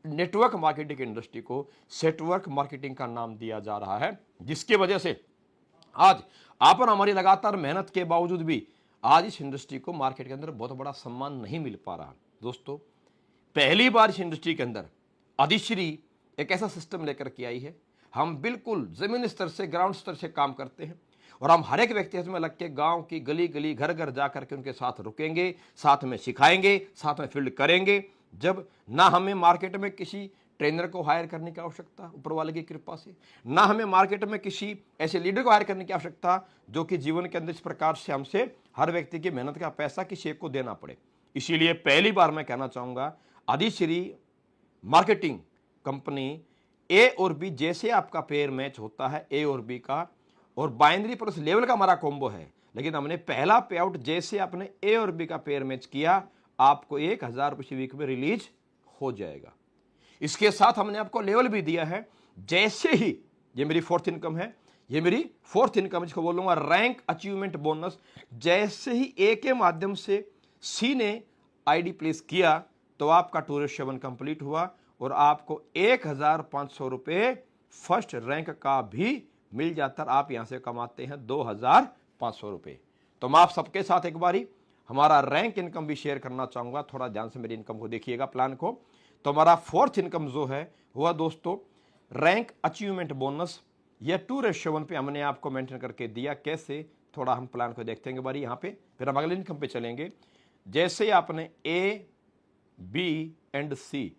नेटवर्क मार्केटिंग इंडस्ट्री को सेटवर्क मार्केटिंग का नाम दिया जा रहा है, जिसकी वजह से आज आप और हमारी लगातार मेहनत के बावजूद भी आज इस इंडस्ट्री को मार्केट के अंदर बहुत बड़ा सम्मान नहीं मिल पा रहा। दोस्तों, पहली बार इस इंडस्ट्री के अंदर अधिश्री एक ऐसा सिस्टम लेकर के आई है। हम बिल्कुल जमीन स्तर से, ग्राउंड स्तर से काम करते हैं और हम हर एक व्यक्ति में लग के गांव की गली गली, घर घर जा करके उनके साथ रुकेंगे, साथ में सिखाएंगे, साथ में फील्ड करेंगे। जब ना हमें मार्केट में किसी ट्रेनर को हायर करने की आवश्यकता, ऊपर वाले की कृपा से, ना हमें मार्केट में किसी ऐसे लीडर को हायर करने की आवश्यकता जो कि जीवन के अंदर इस प्रकार से हमसे हर व्यक्ति की मेहनत का पैसा किसी एक को देना पड़े। इसीलिए पहली बार मैं कहना चाहूंगा, अधिश्री मार्केटिंग कंपनी ए और बी जैसे आपका पेयर मैच होता है ए और बी का, और बाइनरी प्लस लेवल का हमारा कॉम्बो है, लेकिन हमने पहला पे आउट जैसे आपने ए और बी का पेयर मैच किया, आपको 1,000 रुपये वीक में रिलीज हो जाएगा। इसके साथ हमने आपको लेवल भी दिया है, जैसे ही ये मेरी फोर्थ इनकम है, ये मेरी फोर्थ इनकम, इसको बोलूंगा रैंक अचीवमेंट बोनस। जैसे ही ए के माध्यम से सी ने आईडी प्लेस किया तो आपका 2:7 कंप्लीट हुआ और आपको 1,500 रुपये फर्स्ट रैंक का भी मिल जाता है। आप यहां से कमाते हैं 2,500 रुपये। तो मैं आप सबके साथ एक बारी हमारा रैंक इनकम भी शेयर करना चाहूंगा। थोड़ा ध्यान से मेरी इनकम को देखिएगा, प्लान को। तो हमारा फोर्थ इनकम जो है हुआ दोस्तों रैंक अचीवमेंट बोनस। यह 2:1 पे हमने आपको मेंशन करके दिया। कैसे, थोड़ा हम प्लान को देखते हैं बारी यहाँ पे, फिर हम अगले इनकम पे चलेंगे। जैसे आपने ए बी एंड सी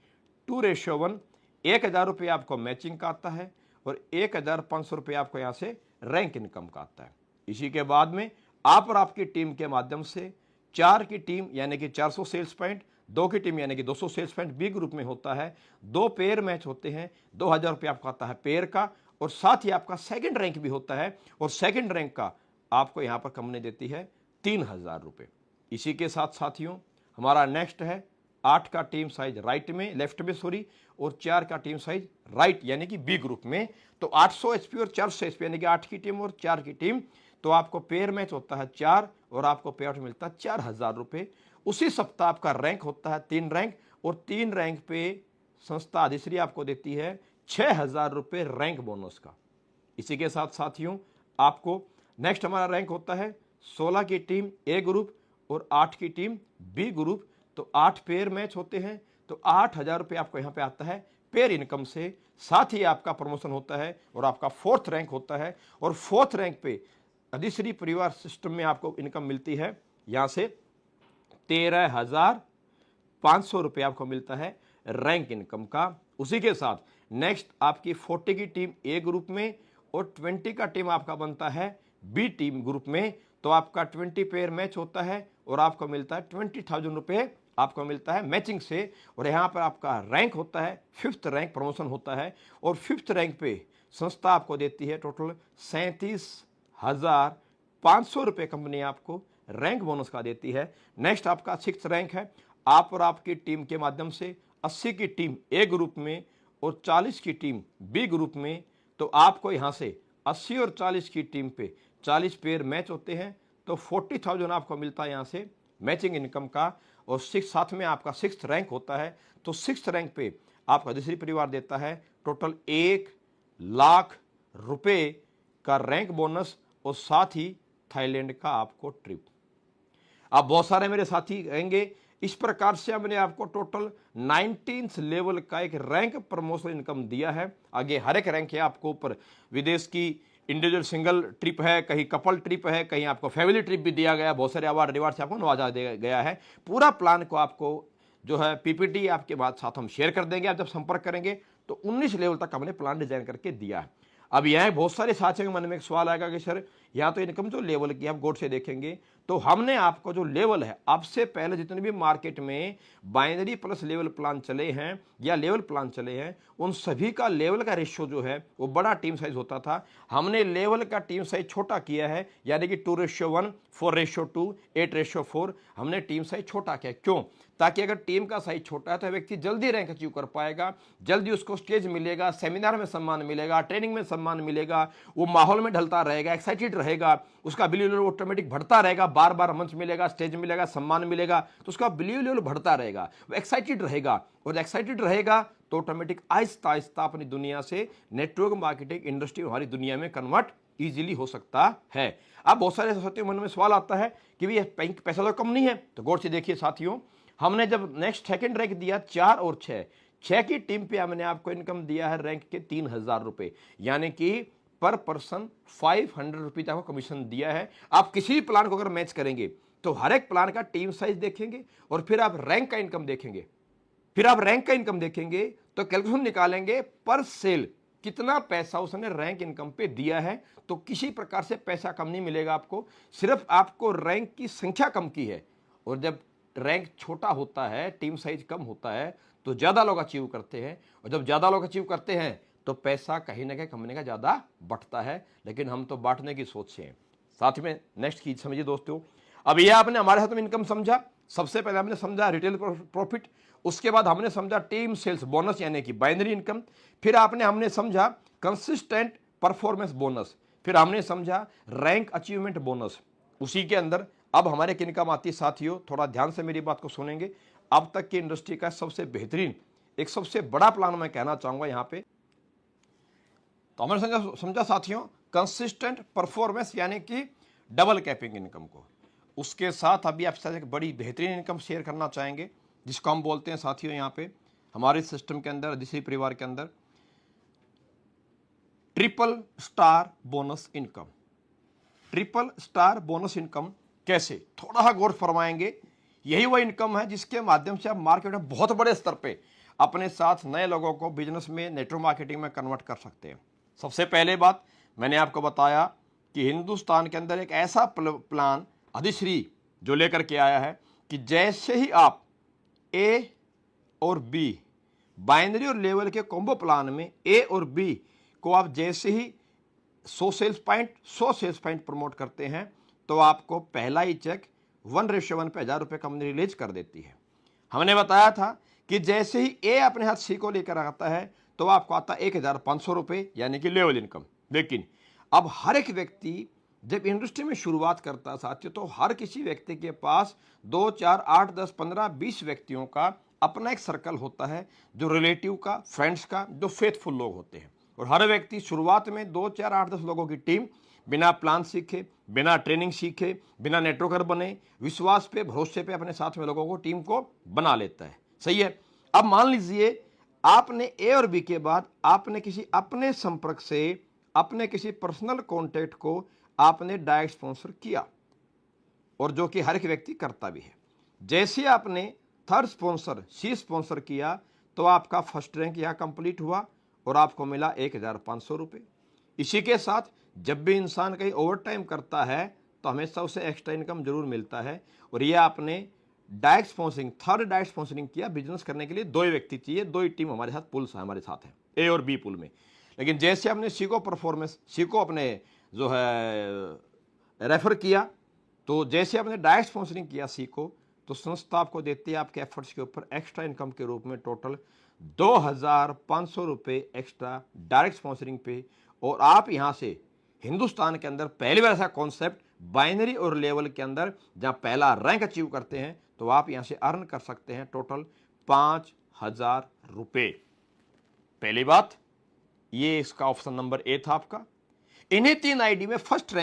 2:1, 1,000 रुपये आपको मैचिंग का आता है और 1,500 रुपये आपको यहाँ से रैंक इनकम का आता है। इसी के बाद में आप और आपकी टीम के माध्यम से 4 की टीम यानी कि 400 सेल्स पॉइंट, 2 की टीम यानी कि 200 सेल्स पॉइंट बी ग्रुप में होता है। 2 पेयर मैच होते हैं, 2,000 रुपये आपको आता है पेयर का, और साथ ही आपका सेकंड रैंक भी होता है, और सेकंड रैंक का आपको यहाँ पर कंपनी देती है 3,000 रुपये। इसी के साथ साथियों हमारा नेक्स्ट है 8 का टीम साइज राइट में, लेफ्ट में सॉरी, और 4 का टीम साइज राइट यानी कि बी ग्रुप में। तो 800 एचपी और 400 एचपी यानी कि 8 की टीम और 4 की टीम, तो आपको पेयर मैच होता है 4 और आपको पे आउट मिलता है 4,000 रुपये। उसी सप्ताह आपका रैंक होता है 3 रैंक, और 3 रैंक पे संस्था अधिश्री आपको देती है 6,000 रुपये रैंक बोनस का। इसी के साथ साथियों आपको नेक्स्ट हमारा रैंक होता है 16 की टीम ए ग्रुप और 8 की टीम बी ग्रुप। तो 8 पेयर मैच होते हैं, तो 8,000 रुपये आपको यहाँ पे आता है पेयर इनकम से। साथ ही आपका प्रमोशन होता है और आपका 4th रैंक होता है, और 4th रैंक पे अधिश्री परिवार सिस्टम में आपको इनकम मिलती है यहाँ से 13,500 रुपये आपको मिलता है रैंक इनकम का। उसी के साथ नेक्स्ट आपकी 40 की टीम ए ग्रुप में और 20 का टीम आपका बनता है बी टीम ग्रुप में। तो आपका 20 पेयर मैच होता है और आपको मिलता है 20,000 रुपये आपको मिलता है मैचिंग से। और यहाँ पर आपका रैंक होता है 5th रैंक, प्रमोशन होता है, और 5th रैंक पे संस्था आपको देती है टोटल 37,500 रुपये कंपनी आपको रैंक बोनस का देती है। नेक्स्ट आपका 6th रैंक है। आप और आपकी टीम के माध्यम से 80 की टीम ए ग्रुप में और 40 की टीम बी ग्रुप में, तो आपको यहाँ से 80 और 40 की टीम पे 40 पेयर मैच होते हैं, तो 40,000 आपको मिलता है यहाँ से मैचिंग इनकम का। और साथ में आपका 6th रैंक होता है, तो 6th रैंक पे आपका अधिश्री परिवार देता है टोटल 1,00,000 रुपये का रैंक बोनस, और साथ ही थाईलैंड का आपको ट्रिप। अब बहुत सारे मेरे साथी कहेंगे इस प्रकार से हमने आपको टोटल 19th लेवल का एक रैंक प्रमोशन इनकम दिया है। आगे हर एक रैंक है आपको ऊपर विदेश की इंडिविजुअल सिंगल ट्रिप है, कहीं कपल ट्रिप है, कहीं आपको फैमिली ट्रिप भी दिया गया, बहुत सारे अवार्ड रिवार्ड से आपको नवाजा दिया गया है। पूरा प्लान को आपको जो है पीपीटी आपके बाद साथ हम शेयर कर देंगे। आप जब संपर्क करेंगे तो 19 लेवल तक हमने प्लान डिजाइन करके दिया है। अब यहाँ बहुत सारे साथियों के मन में एक सवाल आएगा कि सर यहाँ तो इनकम जो लेवल की आप गौर से देखेंगे तो हमने आपको जो लेवल है, अब से पहले जितने भी मार्केट में बाइनरी प्लस लेवल प्लान चले हैं या लेवल प्लान चले हैं, उन सभी का लेवल का रेशियो जो है वो बड़ा टीम साइज होता था। हमने लेवल का टीम साइज छोटा किया है, यानी कि 2:1, 4:2, 8:4 हमने टीम साइज छोटा किया। क्यों? ताकि अगर टीम का साइज छोटा है तो व्यक्ति जल्दी रैंक अचीव कर पाएगा, जल्दी उसको स्टेज मिलेगा, सेमिनार में सम्मान मिलेगा, ट्रेनिंग में सम्मान मिलेगा, वो माहौल में ढलता रहेगा, एक्साइटेड रहेगा, उसका बिलीव लेवल ऑटोमेटिक बढ़ता रहेगा, बार बार मंच मिलेगा, स्टेज मिलेगा, सम्मान मिलेगा, तो उसका बिलीव लेवल बढ़ता रहेगा, वो एक्साइटेड रहेगा, और एक्साइटेड रहेगा तो ऑटोमेटिक आहिस्ता आहिस्ता अपनी दुनिया से नेटवर्क मार्केटिंग इंडस्ट्री हमारी दुनिया में कन्वर्ट इजीली हो सकता है। अब बहुत सारे साथियों मन में सवाल आता है कि भाई पैसा तो कम नहीं है, तो गौर से देखिए साथियों, हमने जब नेक्स्ट सेकंड रैंक दिया 4 और 6 की टीम पे हमने आपको इनकम दिया है रैंक के 3000 रुपए, यानी कि पर पर्सन 500 रुपीज आपको कमीशन दिया है। आप किसी भी प्लान को अगर मैच करेंगे तो हर एक प्लान का टीम साइज देखेंगे और फिर आप रैंक का इनकम देखेंगे, फिर आप रैंक का इनकम देखेंगे तो कैलकुलेशन निकालेंगे पर सेल कितना पैसा उसने रैंक इनकम पे दिया है। तो किसी प्रकार से पैसा कम नहीं मिलेगा आपको, सिर्फ आपको रैंक की संख्या कम की है। और जब रैंक छोटा होता है, टीम साइज कम होता है, तो ज्यादा लोग अचीव करते हैं, और जब ज्यादा लोग अचीव करते हैं तो पैसा कहीं ना कहीं कंपनी का ज्यादा बढ़ता है। लेकिन हम तो बांटने की सोच से हैं। साथ में नेक्स्ट चीज समझिए दोस्तों, अब ये आपने हमारे साथ में इनकम समझा। सबसे पहले हमने समझा रिटेल प्रॉफिट, उसके बाद हमने समझा टीम सेल्स बोनस यानी कि बाइनरी इनकम, फिर हमने समझा कंसिस्टेंट परफॉर्मेंस बोनस, फिर हमने समझा रैंक अचीवमेंट बोनस। उसी के अंदर अब हमारे किन इनकम आती है साथियों, थोड़ा ध्यान से मेरी बात को सुनेंगे। अब तक की इंडस्ट्री का सबसे बेहतरीन, एक सबसे बड़ा प्लान मैं कहना चाहूंगा यहां पे। तो हमने समझा साथियों कंसिस्टेंट परफॉर्मेंस यानी कि डबल कैपिंग इनकम को। उसके साथ अभी आपके साथ एक बड़ी बेहतरीन इनकम शेयर करना चाहेंगे जिसको हम बोलते हैं साथियों यहाँ पे हमारे सिस्टम के अंदर, जिस परिवार के अंदर, triple star bonus income. Triple star bonus income कैसे, थोड़ा गौर फरमाएंगे। यही वह इनकम है जिसके माध्यम से आप मार्केट में बहुत बड़े स्तर पे अपने साथ नए लोगों को बिजनेस में, नेटवर्क मार्केटिंग में कन्वर्ट कर सकते हैं। सबसे पहले बात मैंने आपको बताया कि हिंदुस्तान के अंदर एक ऐसा प्लान अधिश्री जो लेकर के आया है कि जैसे ही आप ए और बी बाइनरी और लेवल के कॉम्बो प्लान में ए और बी को आप जैसे ही 100 सेल्स पॉइंट प्रमोट करते हैं तो आपको पहला ही चेक 1:1 पे 1000 रुपये कंपनी रिलीज कर देती है। हमने बताया था कि जैसे ही ए अपने हाथ सी को लेकर आता है तो आपको आता 1500 रुपये यानी कि लेवल इनकम। लेकिन अब हर एक व्यक्ति जब इंडस्ट्री में शुरुआत करता है साथियों, तो हर किसी व्यक्ति के पास 2, 4, 8, 10, 15, 20 व्यक्तियों का अपना एक सर्कल होता है, जो रिलेटिव का, फ्रेंड्स का, जो फेथफुल लोग होते हैं। और हर व्यक्ति शुरुआत में 2, 4, 8, 10 लोगों की टीम बिना प्लान सीखे, बिना ट्रेनिंग सीखे, बिना नेटवर्कर बने, विश्वास पे, भरोसे पे अपने साथ में लोगों को, टीम को बना लेता है। सही है। अब मान लीजिए आपने ए और बी के बाद आपने किसी अपने संपर्क से, अपने किसी पर्सनल कॉन्टेक्ट को आपने डायरेक्ट स्पॉन्सर किया, और जो कि हर एक व्यक्ति करता भी है। जैसे आपने थर्ड स्पॉन्सर सी स्पॉन्सर किया तो आपका फर्स्ट रैंक यहां कंप्लीट हुआ और आपको मिला 1500 रुपये। इसी के साथ जब भी इंसान कहीं ओवर टाइम करता है तो हमेशा उसे एक्स्ट्रा इनकम जरूर मिलता है। और यह आपने direct sponsoring, third direct sponsoring किया। बिजनेस करने के लिए 2 व्यक्ति चाहिए, 2 ही टीम हमारे साथ, पुल्स हमारे साथ है, ए और बी पुल में। लेकिन जैसे हमने सी को परफॉर्मेंस, सी को अपने जो है रेफर किया, तो जैसे आपने डायरेक्ट स्पॉन्सरिंग किया सी को, तो संस्था आपको देती है आपके एफर्ट्स के ऊपर एक्स्ट्रा इनकम के रूप में टोटल 2500 रुपये एक्स्ट्रा डायरेक्ट स्पॉन्सरिंग पे। और आप यहां से हिंदुस्तान के अंदर पहली बार ऐसा कॉन्सेप्ट बाइनरी और लेवल के अंदर जहां पहला रैंक अचीव करते हैं तो आप यहां से अर्न कर सकते हैं टोटल 5000 रुपये। पहली बात ये इसका ऑप्शन नंबर ए था आपका। इन्हीं 3 आईडी में फर्स्ट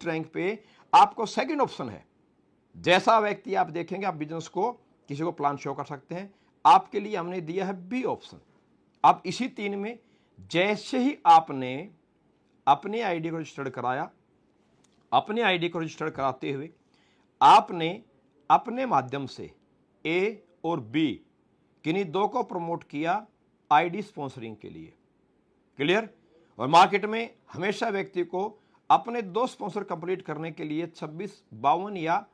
रैंक पे, आपको सेकंड ऑप्शन है जैसा व्यक्ति आप देखेंगे, आप बिजनेस को किसी को प्लान शो कर सकते हैं। आपके लिए हमने दिया है बी ऑप्शन। अब इसी 3 में जैसे ही आपने अपने आईडी को रजिस्टर्ड कराया, अपने आईडी को रजिस्टर्ड कराते हुए आपने अपने माध्यम से ए और बी किन्हीं 2 को प्रमोट किया आईडी स्पॉन्सरिंग के लिए। क्लियर? और मार्केट में हमेशा व्यक्ति को अपने 2 स्पॉन्सर कंप्लीट करने के लिए 26, 52 या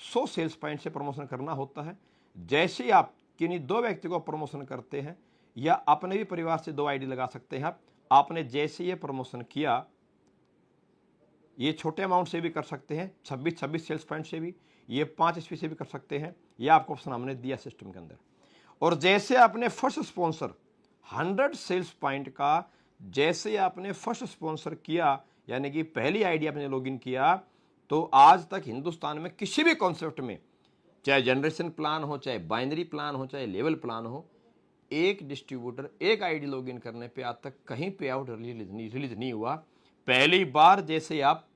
100 सेल्स पॉइंट से प्रमोशन करना होता है। जैसे ही आप किन्हीं 2 व्यक्ति को प्रमोशन करते हैं, या अपने भी परिवार से 2 आईडी लगा सकते हैं आपने जैसे ये प्रमोशन किया, ये छोटे अमाउंट से भी कर सकते हैं, 26 सेल्स पॉइंट से भी, ये 5 ईस्वी से भी कर सकते हैं, ये आपको ऑप्शन हमने दिया सिस्टम के अंदर। और जैसे आपने फर्स्ट स्पॉन्सर 100 सेल्स पॉइंट का जैसे आपने फर्स्ट स्पॉन्सर किया, यानी कि पहली आईडी आपने लॉगिन किया, तो आज तक हिंदुस्तान में किसी भी कॉन्सेप्ट में, चाहे जनरेशन प्लान हो, चाहे बाइनरी प्लान हो, चाहे लेवल प्लान हो, एक डिस्ट्रीब्यूटर एक आईडी लॉगिन करने पे आज तक कहीं पे आउट रिलीज नहीं हुआ। पहली बार जैसे आप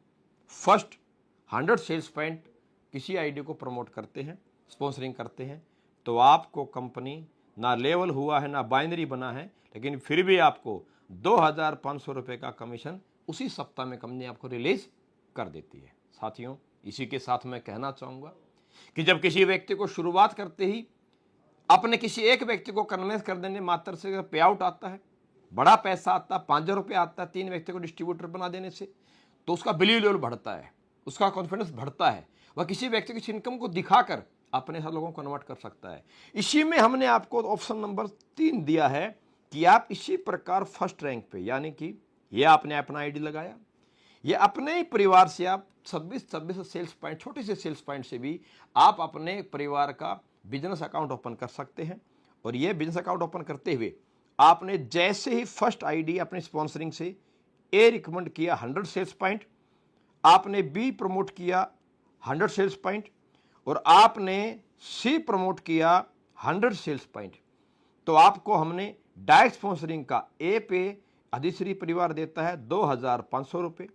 फर्स्ट 100 सेल्स पॉइंट किसी आईडी को प्रमोट करते हैं, स्पॉन्सरिंग करते हैं, तो आपको कंपनी ना लेवल हुआ है ना बाइनरी बना है, लेकिन फिर भी आपको 2500 रुपये का कमीशन उसी सप्ताह में कंपनी आपको रिलीज कर देती है। साथियों, इसी के साथ मैं कहना चाहूँगा कि जब किसी व्यक्ति को शुरुआत करते ही अपने किसी एक व्यक्ति को कन्विंस कर देने मात्र से पे आउट आता है, बड़ा पैसा आता है, 5,000 रुपये आता है 3 व्यक्ति को डिस्ट्रीब्यूटर बना देने से, तो उसका बिलीव लेवल बढ़ता है, उसका कॉन्फिडेंस बढ़ता है, वह किसी व्यक्ति की इनकम को दिखाकर अपने साथ लोगों को कन्वर्ट कर सकता है। इसी में हमने आपको ऑप्शन नंबर 3 दिया है कि आप इसी प्रकार फर्स्ट रैंक पे, यानी कि ये आपने अपना आईडी लगाया, ये अपने ही परिवार से आप 26 सेल्स पॉइंट, छोटे से सेल्स पॉइंट से भी आप अपने परिवार का बिजनेस अकाउंट ओपन कर सकते हैं। और ये बिजनेस अकाउंट ओपन करते हुए आपने जैसे ही फर्स्ट आईडी अपने स्पॉन्सरिंग से ए रिकमेंड किया 100 सेल्स पॉइंट, आपने बी प्रमोट किया 100 सेल्स पॉइंट, और आपने सी प्रमोट किया 100 सेल्स पॉइंट, तो आपको हमने डायरेक्ट स्पॉन्सरिंग का ए पे अधिश्री परिवार देता है 2500 रुपये,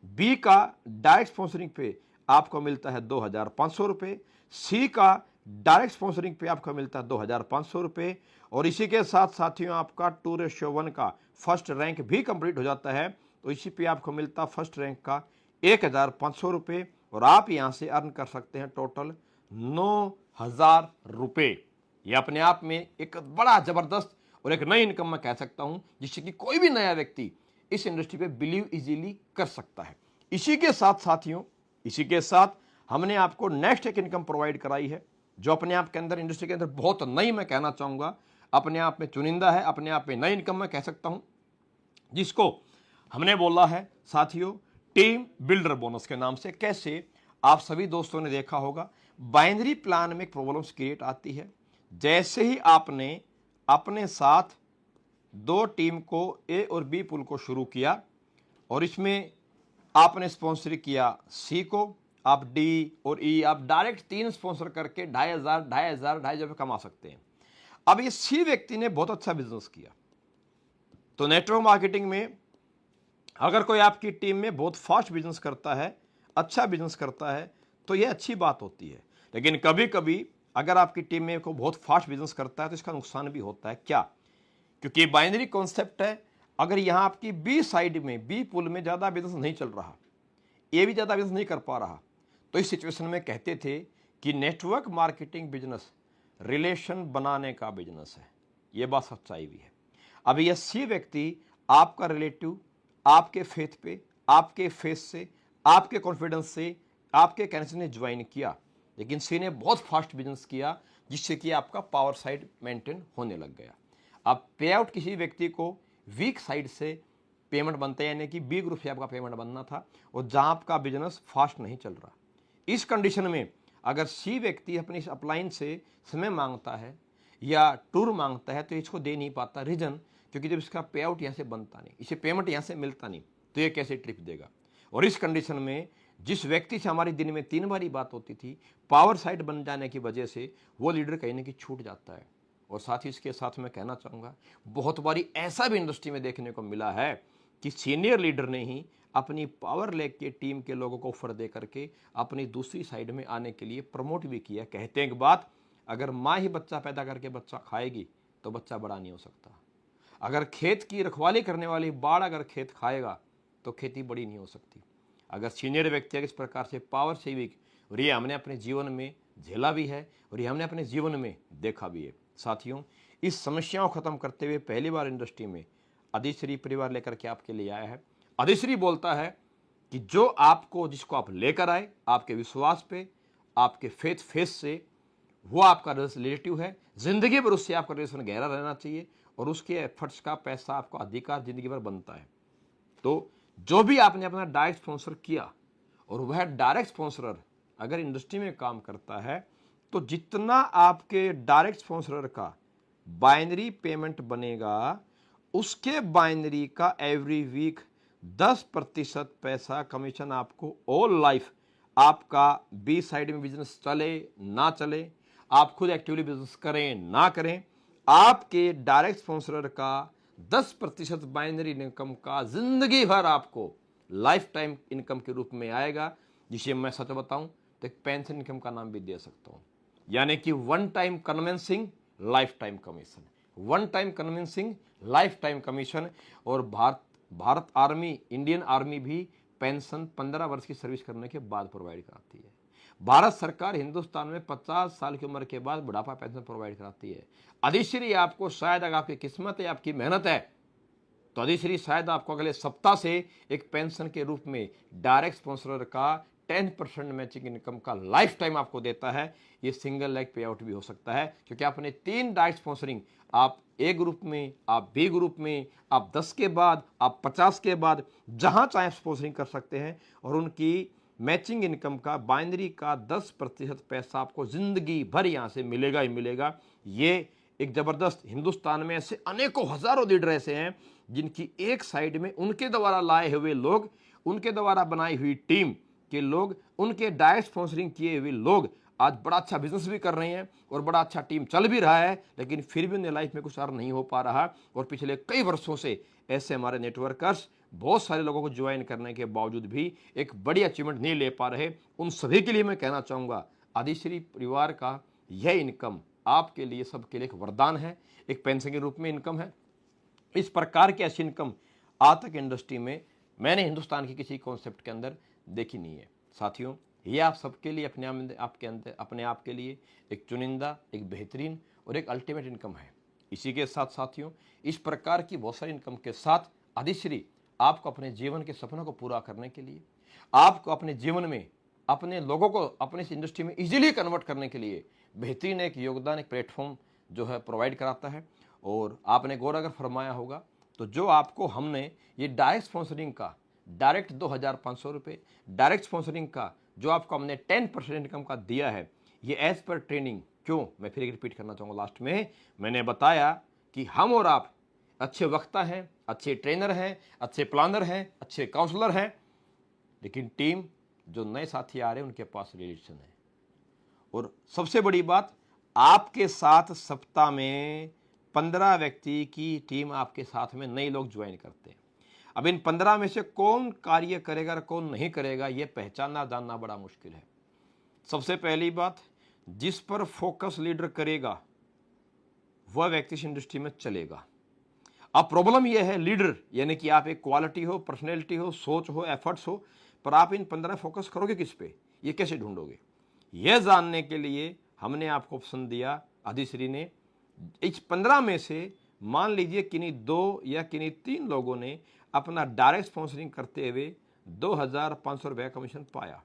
बी का डायरेक्ट स्पॉन्सरिंग पे आपको मिलता है 2500 रुपये, सी का डायरेक्ट स्पॉन्सरिंग पे आपको मिलता है 2500 रुपये, और इसी के साथ साथियों आपका 2:1 का फर्स्ट रैंक भी कंप्लीट हो जाता है, तो इसी पे आपको मिलता है फर्स्ट रैंक का 1500 रुपये, और आप यहाँ से अर्न कर सकते हैं टोटल 9000 रुपये। ये अपने आप में एक बड़ा जबरदस्त और एक नई इनकम मैं कह सकता हूँ, जिससे कि कोई भी नया व्यक्ति इस इंडस्ट्री पे बिलीव इजीली कर सकता है। इसी के साथ साथियों, इसी के साथ हमने आपको नेक्स्ट एक इनकम प्रोवाइड कराई है, जो अपने आप के अंदर इंडस्ट्री के अंदर बहुत नई, मैं कहना चाहूँगा अपने आप में चुनिंदा है, अपने आप में नई इनकम मैं कह सकता हूँ, जिसको हमने बोला है साथियों टीम बिल्डर बोनस के नाम से। कैसे? आप सभी दोस्तों ने देखा होगा बाइनरी प्लान में प्रॉब्लम्स क्रिएट आती है। जैसे ही आपने अपने साथ 2 टीम को ए और बी पुल को शुरू किया, और इसमें आपने स्पॉन्सर किया सी को, आप डी और ई, आप डायरेक्ट 3 स्पॉन्सर करके 2,500 रुपये कमा सकते हैं। अब ये सी व्यक्ति ने बहुत अच्छा बिजनेस किया, तो नेटवर्क मार्केटिंग में अगर कोई आपकी टीम में बहुत फास्ट बिजनेस करता है, अच्छा बिजनेस करता है, तो ये अच्छी बात होती है। लेकिन कभी कभी अगर आपकी टीम में कोई बहुत फास्ट बिजनेस करता है तो इसका नुकसान भी होता है। क्या? क्योंकि बाइनरी कॉन्सेप्ट है, अगर यहाँ आपकी बी साइड में, बी पुल में ज़्यादा बिजनेस नहीं चल रहा, ए भी ज़्यादा बिजनेस नहीं कर पा रहा, तो इस सिचुएशन में कहते थे कि नेटवर्क मार्केटिंग बिजनेस रिलेशन बनाने का बिजनेस है। ये बात सच्चाई भी है। अब यह सी व्यक्ति आपका रिलेटिव आपके फेथ पे, आपके फेस से, आपके कॉन्फिडेंस से, आपके कैंसर ने ज्वाइन किया, लेकिन सी ने बहुत फास्ट बिजनेस किया, जिससे कि आपका पावर साइड मेंटेन होने लग गया। अब पे आउट किसी व्यक्ति को वीक साइड से पेमेंट बनता है, यानी कि बी ग्रुप से आपका पेमेंट बनना था, और जहां आपका बिजनेस फास्ट नहीं चल रहा। इस कंडीशन में अगर सी व्यक्ति अपनी इस अपलाइन से समय मांगता है या टूर मांगता है, तो इसको दे नहीं पाता। रीजन, क्योंकि जब इसका पे आउट यहाँ से बनता नहीं, इसे पेमेंट यहाँ से मिलता नहीं, तो ये कैसे ट्रिप देगा। और इस कंडीशन में जिस व्यक्ति से हमारी दिन में 3 बार ही बात होती थी, पावर साइड बन जाने की वजह से वो लीडर कहीं ना कहीं छूट जाता है। और साथ ही इसके साथ मैं कहना चाहूँगा, बहुत बारी ऐसा भी इंडस्ट्री में देखने को मिला है कि सीनियर लीडर ने ही अपनी पावर लेके टीम के लोगों को ऑफर दे करके अपनी दूसरी साइड में आने के लिए प्रमोट भी किया। कहते हैं एक बात, अगर माँ ही बच्चा पैदा करके बच्चा खाएगी तो बच्चा बड़ा नहीं हो सकता। अगर खेत की रखवाली करने वाली बाड़ अगर खेत खाएगा तो खेती बड़ी नहीं हो सकती। अगर सीनियर व्यक्ति इस प्रकार से पावर से भी, और ये हमने अपने जीवन में झेला भी है और ये हमने अपने जीवन में देखा भी है। साथियों, इस समस्याओं को खत्म करते हुए पहली बार इंडस्ट्री में अधिश्री परिवार लेकर के आपके लिए आया है। अधिश्री बोलता है कि जो आपको, जिसको आप लेकर आए, आपके विश्वास पे, आपके फेस से, वो आपका रिलेटिव है। जिंदगी भर उससे आपका रिलेशन गहरा रहना चाहिए और उसके एफर्ट्स का पैसा आपको अधिकार जिंदगी भर बनता है। तो जो भी आपने अपना डायरेक्ट स्पॉन्सर किया और वह डायरेक्ट स्पॉन्सरर अगर इंडस्ट्री में काम करता है तो जितना आपके डायरेक्ट स्पॉन्सरर का बाइनरी पेमेंट बनेगा, उसके बाइनरी का एवरी वीक 10% पैसा कमीशन आपको ऑल लाइफ, आपका बी साइड में बिजनेस चले ना चले, आप खुद एक्टिवली बिजनेस करें ना करें, आपके डायरेक्ट स्पॉन्सरर का 10% बाइनरी इनकम का जिंदगी भर आपको लाइफ टाइम इनकम के रूप में आएगा, जिसे मैं सच बताऊं तो एक पेंशन इनकम का नाम भी दे सकता हूं। यानी कि one time convincing life time commission, one time convincing life time commission. और भारत आर्मी, इंडियन आर्मी भी पेंशन 15 वर्ष की सर्विस करने के बाद प्रोवाइड कराती है। भारत सरकार हिंदुस्तान में 50 साल की उम्र के बाद बुढ़ापा पेंशन प्रोवाइड कराती है। अधिश्री आपको, शायद अगर आपकी किस्मत है, आपकी मेहनत है, तो अधिश्री शायद आपको अगले सप्ताह से एक पेंशन के रूप में डायरेक्ट स्पॉन्सरर का 10% मैचिंग इनकम का लाइफ टाइम आपको देता है। ये सिंगल लेग पे आउट भी हो सकता है, क्योंकि आपने 3 डायरेक्ट स्पॉन्सरिंग, आप ए ग्रुप में, आप बी ग्रुप में, आप 10 के बाद, आप 50 के बाद, जहां चाहे स्पॉन्सरिंग कर सकते हैं और उनकी मैचिंग इनकम का, बाइनरी का 10% पैसा आपको जिंदगी भर यहां से मिलेगा ही मिलेगा। ये एक जबरदस्त, हिंदुस्तान में ऐसे अनेकों हजारों लीडर ऐसे हैं जिनकी एक साइड में उनके द्वारा लाए हुए लोग, उनके द्वारा बनाई हुई टीम के लोग, उनके डायरेक्ट स्पॉन्सरिंग किए हुए लोग आज बड़ा अच्छा बिजनेस भी कर रहे हैं और बड़ा अच्छा टीम चल भी रहा है, लेकिन फिर भी उन्हें लाइफ में कुछ अर्न नहीं हो पा रहा। और पिछले कई वर्षों से ऐसे हमारे नेटवर्कर्स बहुत सारे लोगों को ज्वाइन करने के बावजूद भी एक बड़ी अचीवमेंट नहीं ले पा रहे। उन सभी के लिए मैं कहना चाहूँगा, अधिश्री परिवार का यह इनकम आपके लिए, सबके लिए एक वरदान है, एक पेंशन के रूप में इनकम है। इस प्रकार की ऐसी इनकम आज तक इंडस्ट्री में मैंने हिंदुस्तान की किसी कॉन्सेप्ट के अंदर देखी नहीं है। साथियों, ये आप सबके लिए, अपने आप के लिए एक चुनिंदा, एक बेहतरीन और एक अल्टीमेट इनकम है। इसी के साथ साथियों, इस प्रकार की बहुत सारी इनकम के साथ अधिश्री आपको अपने जीवन के सपनों को पूरा करने के लिए, आपको अपने जीवन में अपने लोगों को अपने इस इंडस्ट्री में इजीली कन्वर्ट करने के लिए बेहतरीन एक योगदान, एक प्लेटफॉर्म जो है प्रोवाइड कराता है। और आपने गौर अगर फरमाया होगा तो जो आपको हमने ये डायरेक्ट स्पॉन्सरिंग का डायरेक्ट 2500 रुपये, डायरेक्ट स्पॉन्सरिंग का जो आपको हमने 10% इनकम का दिया है, ये एज पर ट्रेनिंग। क्यों, मैं फिर एक रिपीट करना चाहूँगा, लास्ट में मैंने बताया कि हम और आप अच्छे वक्ता हैं, अच्छे ट्रेनर हैं, अच्छे प्लानर हैं, अच्छे काउंसलर हैं, लेकिन टीम, जो नए साथी आ रहे हैं उनके पास रिलेशन है। और सबसे बड़ी बात, आपके साथ सप्ताह में 15 व्यक्ति की टीम आपके साथ में नए लोग ज्वाइन करते हैं। अब इन 15 में से कौन कार्य करेगा और कौन नहीं करेगा, ये पहचानना जानना बड़ा मुश्किल है। सबसे पहली बात, जिस पर फोकस लीडर करेगा वह व्यक्ति इस इंडस्ट्री में चलेगा। अब प्रॉब्लम यह है, लीडर यानी कि आप एक क्वालिटी हो, पर्सनैलिटी हो, सोच हो, एफर्ट्स हो, पर आप इन 15 फोकस करोगे किस पे, ये कैसे ढूंढोगे? यह जानने के लिए हमने आपको ऑप्शन दिया, अधिश्री ने। इस 15 में से मान लीजिए किन्हीं 2 या किन्हीं 3 लोगों ने अपना डायरेक्ट स्पॉन्सरिंग करते हुए 2500 रुपये कमीशन पाया।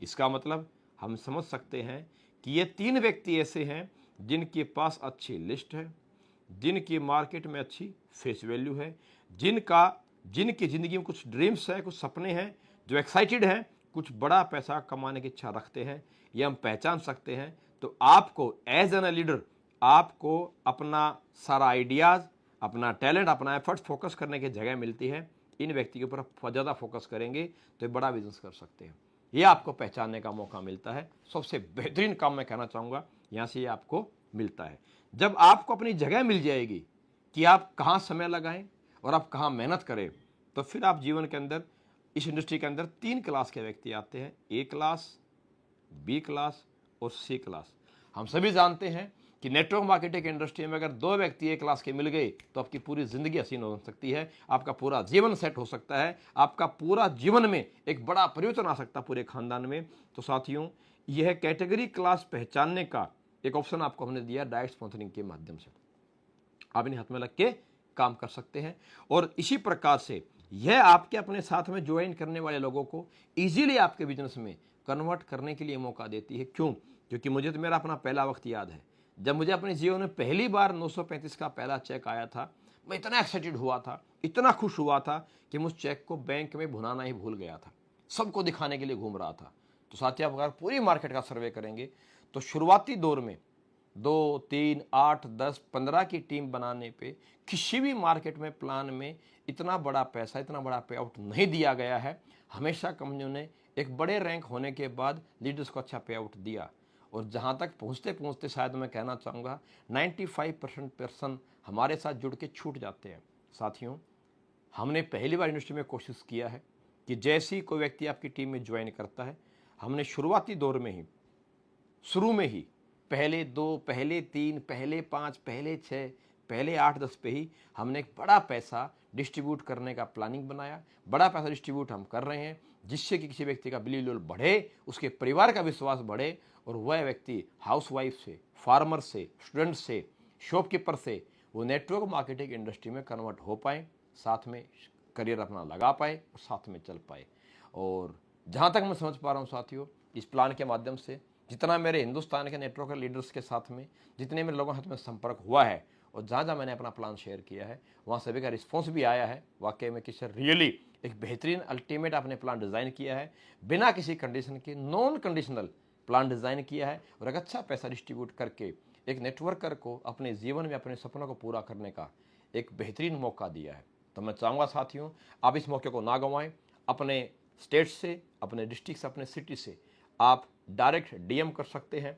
इसका मतलब हम समझ सकते हैं कि ये 3 व्यक्ति ऐसे हैं जिनके पास अच्छी लिस्ट है, जिनकी मार्केट में अच्छी फेस वैल्यू है, जिनकी ज़िंदगी में कुछ ड्रीम्स है, कुछ सपने हैं, जो एक्साइटेड हैं, कुछ बड़ा पैसा कमाने की इच्छा रखते हैं, ये हम पहचान सकते हैं। तो आपको एज एन लीडर, आपको अपना सारा आइडियाज़, अपना टैलेंट, अपना एफर्ट्स फोकस करने की जगह मिलती है। इन व्यक्ति के ऊपर ज़्यादा फोकस करेंगे तो ये बड़ा बिजनेस कर सकते हैं, ये आपको पहचानने का मौका मिलता है। सबसे बेहतरीन काम मैं कहना चाहूँगा, यहाँ से ये आपको मिलता है। जब आपको अपनी जगह मिल जाएगी कि आप कहाँ समय लगाएं और आप कहाँ मेहनत करें, तो फिर आप जीवन के अंदर इस इंडस्ट्री के अंदर 3 क्लास के व्यक्ति आते हैं, ए क्लास, बी क्लास और सी क्लास। हम सभी जानते हैं कि नेटवर्क मार्केटिंग इंडस्ट्री में अगर 2 व्यक्ति ए क्लास के मिल गए तो आपकी पूरी ज़िंदगी हसीन हो सकती है, आपका पूरा जीवन सेट हो सकता है, आपका पूरा जीवन में एक बड़ा परिवर्तन आ सकता है पूरे खानदान में। तो साथियों, यह कैटेगरी क्लास पहचानने का एक ऑप्शन आपको हमने दिया डायरेक्ट स्पॉन्सरिंग के माध्यम से। आप इन्हें हाथ में लग के काम कर सकते हैं और इसी प्रकार से यह आपके अपने साथ में ज्वाइन करने वाले लोगों को इजीली आपके बिजनेस में कन्वर्ट करने के लिए मौका देती है। क्यों? क्योंकि मुझे तो मेरा अपना पहला वक्त याद है जब मुझे अपने जीवन में पहली बार 935 का पहला चेक आया था। मैं इतना एक्साइटेड हुआ था, इतना खुश हुआ था कि मैं उस चेक को बैंक में भुनाना ही भूल गया था, सबको दिखाने के लिए घूम रहा था। तो साथियों, आप अगर पूरी मार्केट का सर्वे करेंगे तो शुरुआती दौर में 2, 3, 8, 10, 15 की टीम बनाने पे किसी भी मार्केट में प्लान में इतना बड़ा पैसा, इतना बड़ा पे आउट नहीं दिया गया है। हमेशा कंपनियों ने एक बड़े रैंक होने के बाद लीडर्स को अच्छा पे आउट दिया। और जहाँ तक पहुँचते पहुँचते शायद मैं कहना चाहूँगा 95% पर्सन हमारे साथ जुड़ के छूट जाते हैं। साथियों, हमने पहली बार इंडस्ट्री में कोशिश किया है कि जैसे ही कोई व्यक्ति आपकी टीम में ज्वाइन करता है, हमने शुरुआती दौर में ही, शुरू में ही पहले 2, पहले 3, पहले 5, पहले 6, पहले 8, 10 पे ही हमने एक बड़ा पैसा डिस्ट्रीब्यूट करने का प्लानिंग बनाया। बड़ा पैसा डिस्ट्रीब्यूट हम कर रहे हैं जिससे कि किसी व्यक्ति का बिलीव लेवल बढ़े, उसके परिवार का विश्वास बढ़े और वह व्यक्ति हाउसवाइफ से, फार्मर से, स्टूडेंट से, शॉपकीपर से वो नेटवर्क मार्केटिंग इंडस्ट्री में कन्वर्ट हो पाए, साथ में करियर अपना लगा पाए और साथ में चल पाए। और जहाँ तक मैं समझ पा रहा हूँ साथियों, इस प्लान के माध्यम से जितना मेरे हिंदुस्तान के नेटवर्क लीडर्स के साथ में, जितने मेरे लोगों के साथ में संपर्क हुआ है और जहाँ जहाँ मैंने अपना प्लान शेयर किया है, वहाँ सभी का रिस्पॉन्स भी आया है वाकई में कि सर रियली एक बेहतरीन अल्टीमेट आपने प्लान डिज़ाइन किया है, बिना किसी कंडीशन के नॉन कंडीशनल प्लान डिज़ाइन किया है और एक अच्छा पैसा डिस्ट्रीब्यूट करके एक नेटवर्कर को अपने जीवन में अपने सपनों को पूरा करने का एक बेहतरीन मौका दिया है। तो मैं चाहूँगा साथियों, आप इस मौके को ना गंवाएं। अपने स्टेट से, अपने डिस्ट्रिक्ट से, अपने सिटी से आप डायरेक्ट डीएम कर सकते हैं,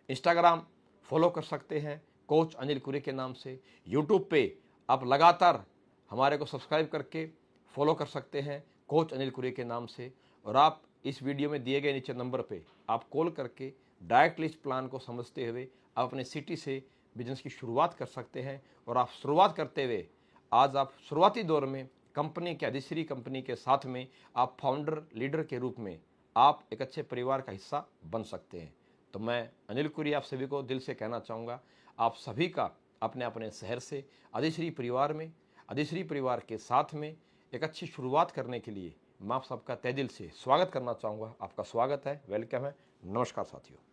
इंस्टाग्राम फॉलो कर सकते हैं कोच अनिल कुरी के नाम से, यूट्यूब पे आप लगातार हमारे को सब्सक्राइब करके फॉलो कर सकते हैं कोच अनिल कुरी के नाम से। और आप इस वीडियो में दिए गए नीचे नंबर पे आप कॉल करके डायरेक्टली इस प्लान को समझते हुए आप अपने सिटी से बिजनेस की शुरुआत कर सकते हैं। और आप शुरुआत करते हुए आज आप शुरुआती दौर में कंपनी के अधिश्री कंपनी के साथ में आप फाउंडर लीडर के रूप में आप एक अच्छे परिवार का हिस्सा बन सकते हैं। तो मैं अनिल कुरी आप सभी को दिल से कहना चाहूँगा, आप सभी का अपने अपने शहर से अधिश्री परिवार में, अधिश्री परिवार के साथ में एक अच्छी शुरुआत करने के लिए मैं आप सबका तहे दिल से स्वागत करना चाहूँगा। आपका स्वागत है, वेलकम है। नमस्कार साथियों।